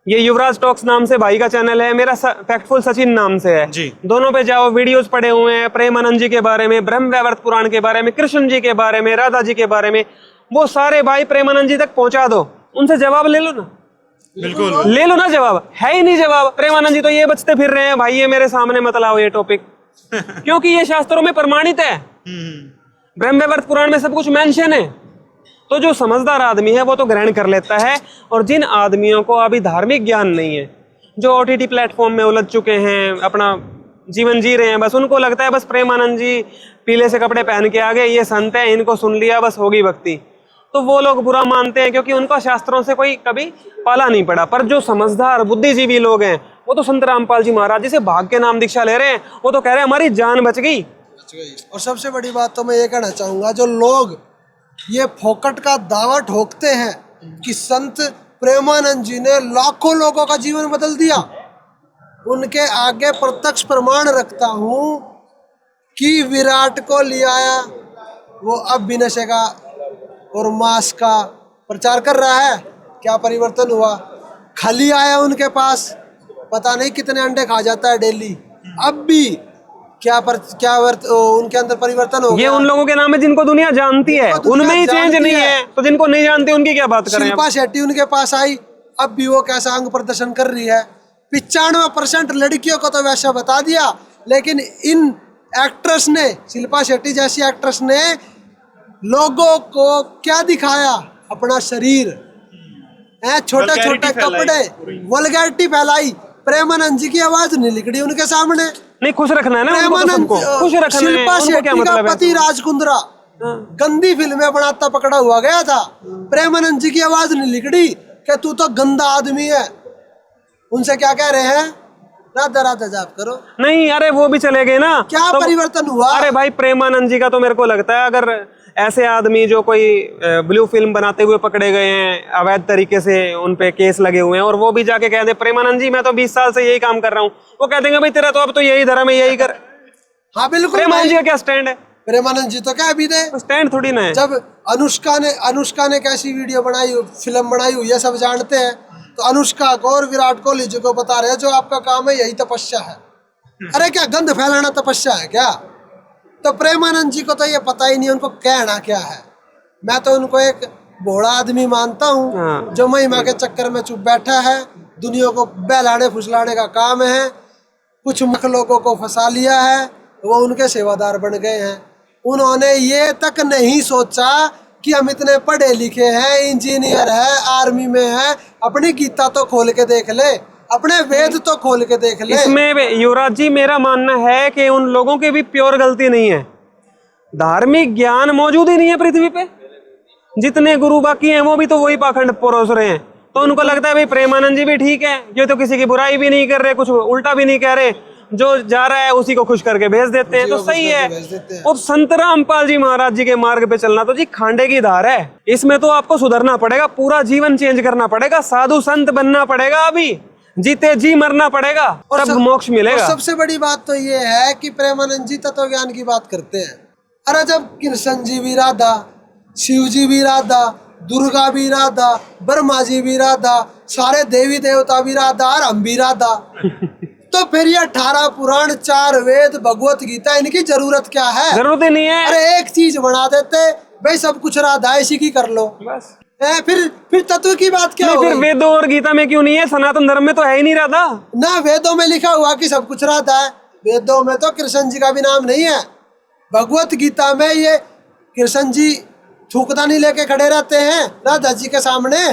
ये युवराज टॉक्स नाम से भाई का चैनल है, मेरा फैक्टफुल सचिन नाम से है जी। दोनों पे जाओ, वीडियोस पड़े हुए हैं प्रेमानंद जी के बारे में, ब्रह्म वैवर्त पुराण के बारे में, कृष्ण जी के बारे में, राधा जी के बारे में। वो सारे भाई प्रेमानंद जी तक पहुंचा दो, उनसे जवाब ले लो ना। बिल्कुल ले लो ना, जवाब है ही नहीं जवाब। प्रेमानंद जी तो ये बचते फिर रहे हैं, भाई ये मेरे सामने मत लाओ ये टॉपिक क्योंकि ये शास्त्रों में प्रमाणित है, ब्रह्म वैवर्त पुराण में सब कुछ मेंशन है। तो जो समझदार आदमी है वो तो ग्रहण कर लेता है। और जिन आदमियों को अभी धार्मिक ज्ञान नहीं है, जो OTT प्लेटफॉर्म में उलझ चुके हैं, अपना जीवन जी रहे हैं, बस उनको लगता है बस प्रेमानंद जी पीले से कपड़े पहन के आ गए, ये संत है, इनको सुन लिया बस होगी भक्ति, तो वो लोग बुरा मानते हैं क्योंकि उनका शास्त्रों से कोई कभी पाला नहीं पड़ा। पर जो समझदार बुद्धिजीवी लोग हैं वो तो संत रामपाल जी महाराज जी से भाग के नाम दीक्षा ले रहे हैं। वो तो कह रहे हैं हमारी जान बच गई। और सबसे बड़ी बात तो मैं ये कहना चाहूंगा, जो लोग ये फोकट का दावा ठोकते हैं कि संत प्रेमानंद जी ने लाखों लोगों का जीवन बदल दिया, उनके आगे प्रत्यक्ष प्रमाण रखता हूँ कि विराट को ले आया, वो अब भी नशे का और मांस का प्रचार कर रहा है। क्या परिवर्तन हुआ? खाली आया उनके पास, पता नहीं कितने अंडे खा जाता है डेली, अब भी उनके अंदर परिवर्तन हो गया। ये उन लोगों के नाम है जिनको दुनिया जानती है, उनमें ही चेंज नहीं है, तो जिनको नहीं जानती उनकी क्या बात करें। शिल्पा शेट्टी उनके पास आई, अब भी वो कैसा अंग प्रदर्शन कर रही है। 95% लड़कियों को तो वैसा बता दिया, लेकिन इन एक्ट्रेस ने, शिल्पा शेट्टी जैसी एक्ट्रेस ने लोगों को क्या दिखाया? अपना शरीर, छोटे छोटे कपड़े, वल्गैरिटी फैलाई। प्रेमानंद जी की आवाज नहीं लिखड़ी उनके सामने। नहीं, खुश रखना है ना उनको, तो प्रेमानंद सबको खुश रखना है, शिल्पा उनको क्या शेट्टी का मतलब है? पति राज कुंद्रा गंदी फिल्में बनाता पकड़ा हुआ गया था। प्रेमानंद जी की आवाज नहीं लिखड़ी कि तू तो गंदा आदमी है। उनसे क्या कह रहे हैं? राधा राधा जाप करो। नहीं, अरे वो भी चले गए ना। क्या परिवर्तन हुआ? अरे भाई, प्रेमानंद जी का तो मेरे को लगता है अगर ऐसे आदमी जो कोई ब्लू फिल्म बनाते हुए पकड़े गए हैं, अवैध तरीके से उन पे केस लगे हुए हैं, और वो भी जाके कह दे प्रेमानंद जी मैं तो 20 साल से यही काम कर रहा हूँ, वो कह देंगे भाई तेरा तो अब तो यही धर्म है, यही कर। हाँ बिल्कुल। प्रेमानंद जी का क्या स्टैंड है? प्रेमानंद जी तो क्या भी दे, स्टैंड थोड़ी ना है। जब अनुष्का ने कैसी वीडियो बनाई, फिल्म बनाई हुई, ये सब जानते हैं। तो अनुष्का को और विराट कोहली जी को बता रहे हैं जो आपका काम है यही तपस्या है। अरे क्या गंद फैलाना तपस्या है क्या? तो प्रेमानंद जी को तो ये पता ही नहीं उनको कहना क्या है। मैं तो उनको एक भोला आदमी मानता हूँ जो महिमा के चक्कर में चुप बैठा है, दुनिया को बहलाने फुसलाने का काम है, कुछ मुख लोगों को फंसा लिया है, वो उनके सेवादार बन गए हैं। उन्होंने ये तक नहीं सोचा कि हम इतने पढ़े लिखे हैं, इंजीनियर है, आर्मी में है, अपनी गीता तो खोल के देख ले, अपने वेद तो खोल के देख ले। इसमें युवराज जी मेरा मानना है कि उन लोगों की भी प्योर गलती नहीं है, धार्मिक ज्ञान मौजूद ही नहीं है पृथ्वी पे। जितने गुरु बाकी हैं वो भी तो वही पाखंड परोस रहे हैं, तो उनको लगता है भाई प्रेमानंद जी भी ठीक है, ये तो किसी की बुराई भी नहीं कर रहे, कुछ उल्टा भी नहीं कह रहे, जो जा रहा है उसी को खुश करके भेज देते हैं, तो सही है। और संत रामपाल जी महाराज जी के मार्ग पे चलना तो जी खांडे की धार है। इसमें तो आपको सुधरना पड़ेगा, पूरा जीवन चेंज करना पड़ेगा, साधु संत बनना पड़ेगा, अभी जीते जी मरना पड़ेगा, तब मोक्ष मिलेगा। और सबसे बड़ी बात तो ये है कि प्रेमानंद जी तत्व ज्ञान की बात करते हैं। अरे जब कृष्ण जी भी राधा, शिव जी भी राधा, दुर्गा भी राधा, ब्रह्मा जी भी राधा, सारे देवी देवता भी राधा और हम भी राधा, तो फिर ये 18 पुराण, 4 वेद, भगवत गीता, इनकी जरूरत क्या है? जरूरत ही नहीं है। अरे एक चीज बना देते भाई, सब कुछ राधा इसी की कर लो बस। फिर तत्व की बात क्या फिर वेदों और गीता में क्यों नहीं है? सनातन धर्म में तो है ही नहीं राधा ना। वेदों में लिखा हुआ कि सब कुछ राधा है, वेदों में तो कृष्ण जी का भी नाम नहीं है। भगवत गीता में ये कृष्ण जी थूकदानी लेके खड़े रहते हैं राधा जी के सामने,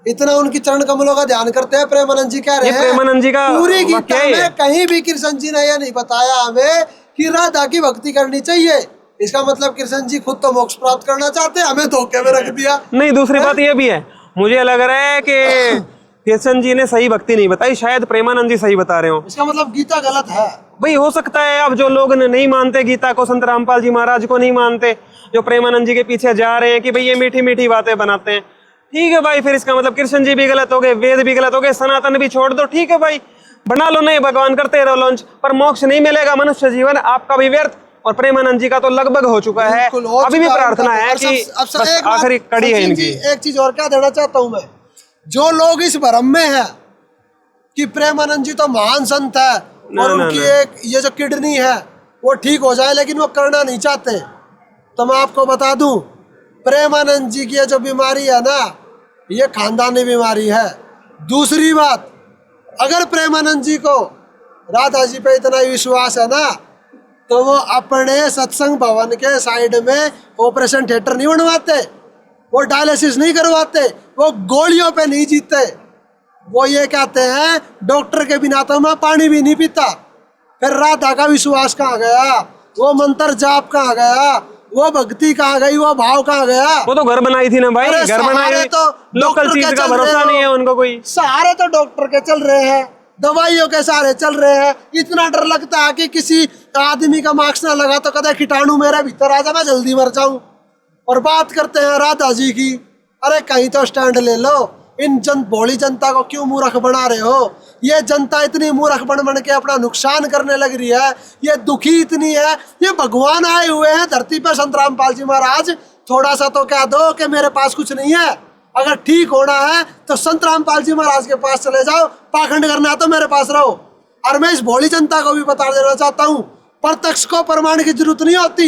इतना उनकी चरण कमलों का ध्यान करते हैं। प्रेमानंद जी कह रहे हैं, प्रेमानंद जी का पूरी गीता में कहीं भी कृष्ण जी ने यह नहीं बताया हमें कि राधा की भक्ति करनी चाहिए। इसका मतलब कृष्ण जी खुद तो मोक्ष प्राप्त करना चाहते हैं, हमें धोखे में रख दिया। नहीं, दूसरी बात ये भी है, मुझे लग रहा है कि कृष्ण जी ने सही भक्ति नहीं बताई, शायद प्रेमानंद जी सही बता रहे हो। इसका मतलब गीता गलत है भाई, हो सकता है। अब जो लोग नहीं मानते गीता को, संत रामपाल जी महाराज को नहीं मानते, जो प्रेमानंद जी के पीछे जा रहे हैं कि भाई ये मीठी मीठी बातें बनाते हैं, ठीक है भाई, फिर इसका मतलब कृष्ण जी भी गलत हो गए, वेद भी गलत हो गए, सनातन भी छोड़ दो, ठीक है भाई, बना लो, नहीं भगवान करते रहो लॉन्च, पर मोक्ष नहीं मिलेगा, मनुष्य जीवन आपका भी व्यर्थ। और प्रेमानंद जी का तो लगभग हो चुका है, अभी भी प्रार्थना है कि आखिरी कड़ी है इनकी। एक चीज और क्या देना चाहता हूँ मैं, जो लोग इस भ्रम में है कि प्रेमानंद जी तो महान संत है और उनकी एक ये जो किडनी है वो ठीक हो जाए, लेकिन वो करना नहीं चाहते, तो मैं आपको बता दूं प्रेमानंद जी की ये जो बीमारी है ना, ये खानदानी बीमारी है। दूसरी बात, अगर प्रेमानंद जी को राधा जी पे इतना ही विश्वास है ना, तो वो अपने सत्संग भवन के साइड में ऑपरेशन थिएटर नहीं बनवाते, वो डायलिसिस नहीं करवाते, वो गोलियों पे नहीं जीतते। वो ये कहते हैं डॉक्टर के बिना तो मैं पानी भी नहीं पीता। फिर राधा का विश्वास कहाँ गया, वो मंत्र जाप कहाँ गया, वो भक्ति कहाँ गई, वो भाव कहाँ गया? वो तो घर बनाई थी ना भाई, घर बनाए तो लोकल चीज का भरोसा नहीं है उनको, कोई सहारे तो डॉक्टर के चल रहे हैं, दवाइयों के सहारे चल रहे हैं। इतना डर लगता है कि किसी आदमी का मास्क ना लगा तो कदे कीटाणु मेरे भीतर आ जाए, मैं जल्दी मर जाऊं। और बात करते हैं राधा जी की, अरे कहीं तो स्टैंड ले लो, इन भोली जनता को क्यों मूर्ख बना रहे हो? ये जनता इतनी मूर्ख बन के अपना नुकसान करने लग रही है, ये दुखी इतनी है। ये भगवान आए हुए हैं धरती पर, संत रामपाल जी महाराज, थोड़ा सा तो कह दो कि मेरे पास कुछ नहीं है। अगर ठीक होना है तो संत रामपाल जी महाराज के पास चले जाओ, पाखंड करना है तो मेरे पास रहो। और मैं इस भोली जनता को भी बता देना चाहता हूँ, प्रत्यक्ष को प्रमाण की जरूरत नहीं होती।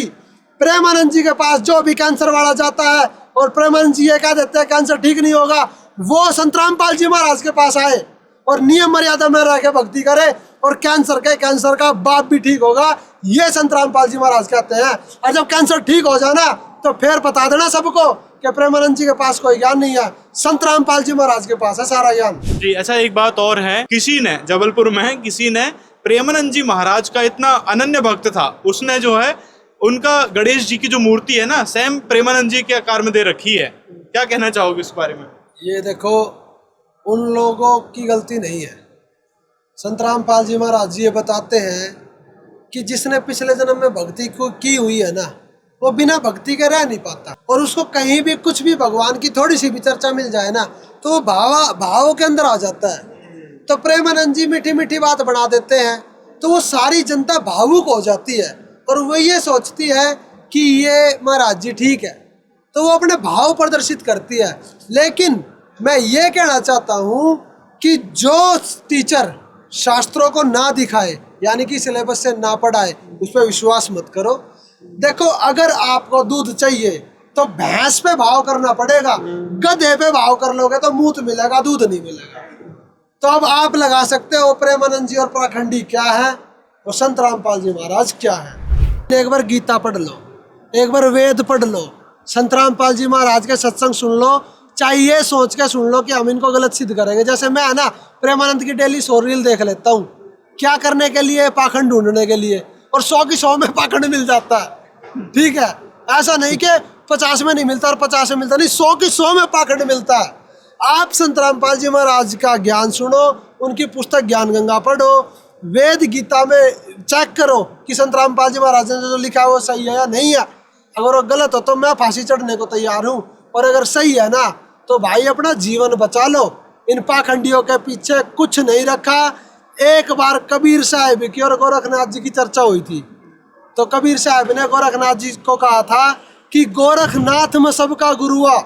प्रेमानंद जी के पास जो भी कैंसर वाला जाता है और प्रेमानंद जी ये कह देते हैं कैंसर ठीक नहीं होगा, वो संत रामपाल जी महाराज के पास आए और नियम मर्यादा में रह के भक्ति करे और कैंसर का बाप भी ठीक होगा, ये संत रामपाल जी महाराज कहते हैं। और जब कैंसर ठीक हो जाए ना, तो फिर बता देना सबको कि प्रेमानंद जी के पास कोई ज्ञान नहीं है, संत रामपाल जी महाराज के पास है सारा ज्ञान। जी अच्छा, एक बात और है, किसी ने जबलपुर में किसी ने प्रेमानंद जी महाराज का इतना अनन्य भक्त था, उसने जो है उनका गणेश जी की जो मूर्ति है ना सेम प्रेमानंद जी के आकार में दे रखी है। क्या कहना चाहोगे इस बारे में? ये देखो, उन लोगों की गलती नहीं है। संत रामपाल जी महाराज जी ये बताते हैं कि जिसने पिछले जन्म में भक्ति को की हुई है ना, वो बिना भक्ति के रह नहीं पाता। और उसको कहीं भी कुछ भी भगवान की थोड़ी सी भी चर्चा मिल जाए ना, तो वो भावों के अंदर आ जाता है। तो प्रेमानंद जी मीठी मीठी बात बना देते हैं, तो वो सारी जनता भावुक हो जाती है और वो ये सोचती है कि ये महाराज जी ठीक है, तो वो अपने भाव प्रदर्शित करती है। लेकिन मैं ये कहना चाहता हूँ कि जो टीचर शास्त्रों को ना दिखाए, यानी कि सिलेबस से ना पढ़ाए, उस पर विश्वास मत करो। देखो, अगर आपको दूध चाहिए तो भैंस पे भाव करना पड़ेगा, गधे पे भाव कर लोगे तो मूत मिलेगा, दूध नहीं मिलेगा। तो अब आप लगा सकते हो प्रेमानंद जी और पाखंडी क्या है और संत रामपाल जी महाराज क्या है। एक बार गीता पढ़ लो, एक बार वेद पढ़ लो, संत रामपाल जी महाराज के सत्संग सुन लो, चाहे ये सोच के सुन लो कि हम इनको गलत सिद्ध करेंगे। जैसे मैं है ना प्रेमानंद की डेली 100 रील देख लेता हूँ, क्या करने के लिए? पाखंड ढूंढने के लिए, और 100 की 100 में पाखंड मिल जाता है। ठीक है, ऐसा नहीं कि 50 में नहीं मिलता और 50 में मिलता, नहीं, 100 की 100 में पाखंड मिलता है। आप संत रामपाल जी महाराज का ज्ञान सुनो, उनकी पुस्तक ज्ञान गंगा पढ़ो, वेद गीता में चेक करो कि संत रामपाल जी महाराज ने जो लिखा है वो सही है या नहीं है। अगर वो गलत हो तो मैं फांसी चढ़ने को तैयार हूँ, और अगर सही है ना तो भाई अपना जीवन बचा लो। इन पाखंडियों के पीछे कुछ नहीं रखा। एक बार कबीर साहब की और गोरखनाथ जी की चर्चा हुई थी, तो कबीर साहब ने गोरखनाथ जी को कहा था कि गोरखनाथ मैं सबका गुरु हुआ,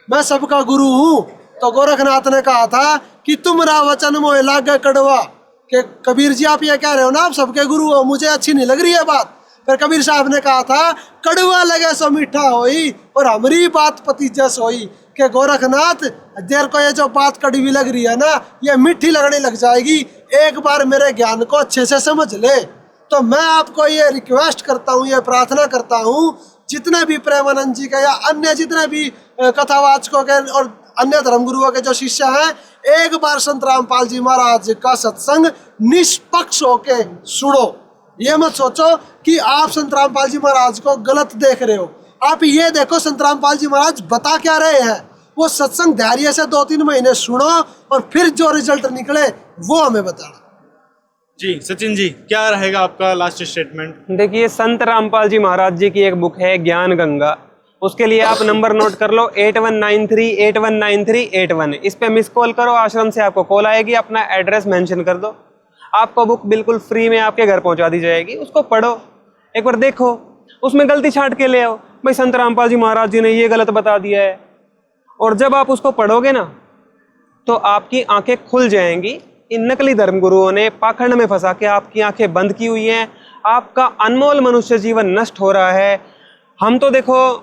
मैं सबका गुरु हूँ। तो गोरखनाथ ने कहा था कि तुम्हारा वचन मोह लागे कड़वा, कि कबीर जी आप ये कह रहे हो ना आप सबके गुरु हो, मुझे अच्छी नहीं लग रही है बात। फिर कबीर साहब ने कहा था कड़वा लगे सो मीठा होई, और हमारी बात पतीजस होई, कि गोरखनाथ देर को ये जो बात कड़वी लग रही है ना, ये मीठी लगने लग जाएगी, एक बार मेरे ज्ञान को अच्छे से समझ ले। तो मैं आपको ये रिक्वेस्ट करता हूँ, ये प्रार्थना करता हूँ, जितने भी प्रेमानंद जी के या अन्य जितने भी कथावाचकों के और अन्य धर्मगुरुओं के जो शिष्य हैं, एक बार संत रामपाल जी महाराज का सत्संग निष्पक्ष होके सुनो। ये मत सोचो कि आप संत रामपाल जी महाराज को गलत देख रहे हो। आप ये देखो संत रामपाल जी महाराज बता क्या रहे हैं, वो सत्संग धैर्य से 2-3 महीने सुनो और फिर जो रिजल्ट निकले वो हमें बताना। जी सचिन जी, क्या रहेगा आपका लास्ट स्टेटमेंट? देखिए, संत रामपाल जी महाराज जी की एक बुक है ज्ञान गंगा, उसके लिए आप नंबर नोट कर लो 8193819381। इस पे मिस कॉल करो, आश्रम से आपको कॉल आएगी, अपना एड्रेस मेंशन कर दो, आपको बुक बिल्कुल फ्री में आपके घर पहुंचा दी जाएगी। उसको पढ़ो, एक बार देखो, उसमें गलती छांट के ले आओ, भाई संत रामपाल जी महाराज जी ने ये गलत बता दिया है। और जब आप उसको पढ़ोगे ना तो आपकी आंखें खुल जाएंगी। इन नकली धर्मगुरुओं ने पाखंड में फंसा के आपकी आंखें बंद की हुई हैं, आपका अनमोल मनुष्य जीवन नष्ट हो रहा है। हम तो देखो,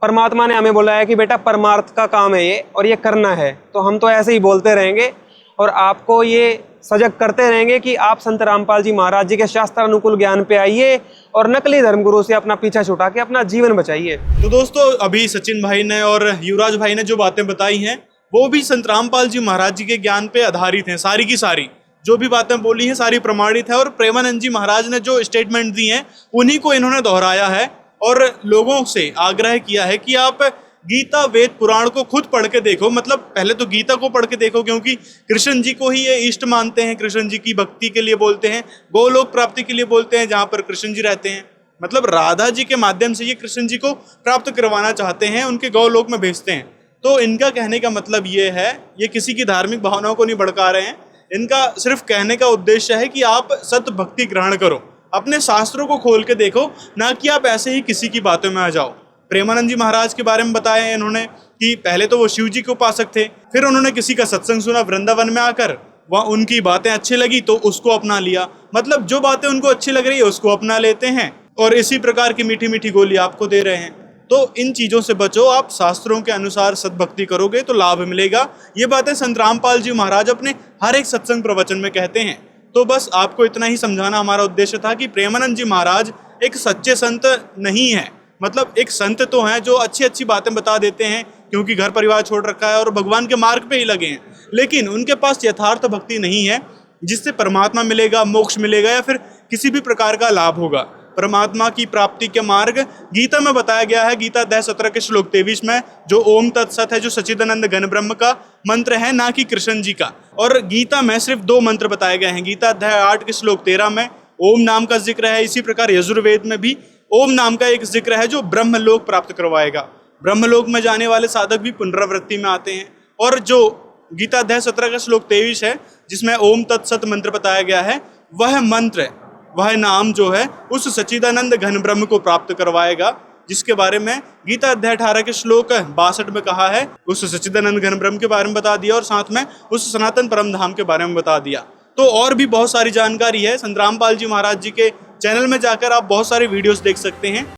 परमात्मा ने हमें बोला है कि बेटा परमार्थ का काम है ये और ये करना है, तो हम तो ऐसे ही बोलते रहेंगे और आपको ये सजग करते रहेंगे कि आप संत रामपाल जी महाराज जी के शास्त्र अनुकूल ज्ञान पे आइए और नकली धर्मगुरु से अपना पीछा छुटा के अपना जीवन बचाइए। तो दोस्तों, अभी सचिन भाई ने और युवराज भाई ने जो बातें बताई हैं वो भी संत रामपाल जी महाराज जी के ज्ञान पे आधारित हैं। सारी की सारी जो भी बातें बोली हैं सारी प्रमाणित है, और प्रेमानंद जी महाराज ने जो स्टेटमेंट दी हैं उन्हीं को इन्होंने दोहराया है और लोगों से आग्रह किया है कि आप गीता वेद पुराण को खुद पढ़ के देखो। मतलब पहले तो गीता को पढ़ के देखो, क्योंकि कृष्ण जी को ही ये इष्ट मानते हैं, कृष्ण जी की भक्ति के लिए बोलते हैं, गोलोक प्राप्ति के लिए बोलते हैं जहाँ पर कृष्ण जी रहते हैं। मतलब राधा जी के माध्यम से ये कृष्ण जी को प्राप्त करवाना चाहते हैं, उनके गौलोक में भेजते हैं। तो इनका कहने का मतलब ये है, ये किसी की धार्मिक भावनाओं को नहीं भड़का रहे हैं, इनका सिर्फ कहने का उद्देश्य है कि आप सत भक्ति ग्रहण करो, अपने शास्त्रों को खोल के देखो, ना कि आप ऐसे ही किसी की बातों में आ जाओ। प्रेमानंद जी महाराज के बारे में बताया इन्होंने कि पहले तो वो शिव जी के उपासक थे, फिर उन्होंने किसी का सत्संग सुना वृंदावन में आकर, वहाँ उनकी बातें अच्छी लगी तो उसको अपना लिया। मतलब जो बातें उनको अच्छी लग रही है उसको अपना लेते हैं और इसी प्रकार की मीठी मीठी गोली आपको दे रहे हैं। तो इन चीज़ों से बचो, आप शास्त्रों के अनुसार सद्भक्ति करोगे तो लाभ मिलेगा। ये बातें संत रामपाल जी महाराज अपने हर एक सत्संग प्रवचन में कहते हैं। तो बस आपको इतना ही समझाना हमारा उद्देश्य था कि प्रेमानंद जी महाराज एक सच्चे संत नहीं है, मतलब एक संत तो हैं जो अच्छी अच्छी बातें बता देते हैं क्योंकि घर परिवार छोड़ रखा है और भगवान के मार्ग पे ही लगे हैं, लेकिन उनके पास यथार्थ भक्ति नहीं है जिससे परमात्मा मिलेगा, मोक्ष मिलेगा या फिर किसी भी प्रकार का लाभ होगा। परमात्मा की प्राप्ति के मार्ग गीता में बताया गया है। गीता अध्याय 17 के श्लोक 23 में जो ओम तत्सत है, जो सच्चिदानंद घन ब्रह्म का मंत्र है, ना कि कृष्ण जी का। और गीता में सिर्फ 2 मंत्र बताए गए हैं। गीता अध्याय 8 के श्लोक 13 में ओम नाम का जिक्र है। इसी प्रकार यजुर्वेद में भी ओम नाम का एक जिक्र है जो ब्रह्मलोक प्राप्त करवाएगा। ब्रह्मलोक में जाने वाले साधक भी पुनरावृत्ति में आते हैं। और जो गीता अध्याय 17 का श्लोक 23 है जिसमें ओम तत्सत मंत्र बताया गया है, वह मंत्र, वह नाम जो है उस सच्चिदानंद घन ब्रह्म को प्राप्त करवाएगा, जिसके बारे में गीता अध्याय 18 के श्लोक 62 में कहा है। उस सच्चिदानंद घन ब्रह्म के बारे में बता दिया और साथ में उस सनातन परम धाम के बारे में बता दिया। तो और भी बहुत सारी जानकारी है। संत रामपाल जी महाराज जी के चैनल में जाकर आप बहुत सारी वीडियोस देख सकते हैं।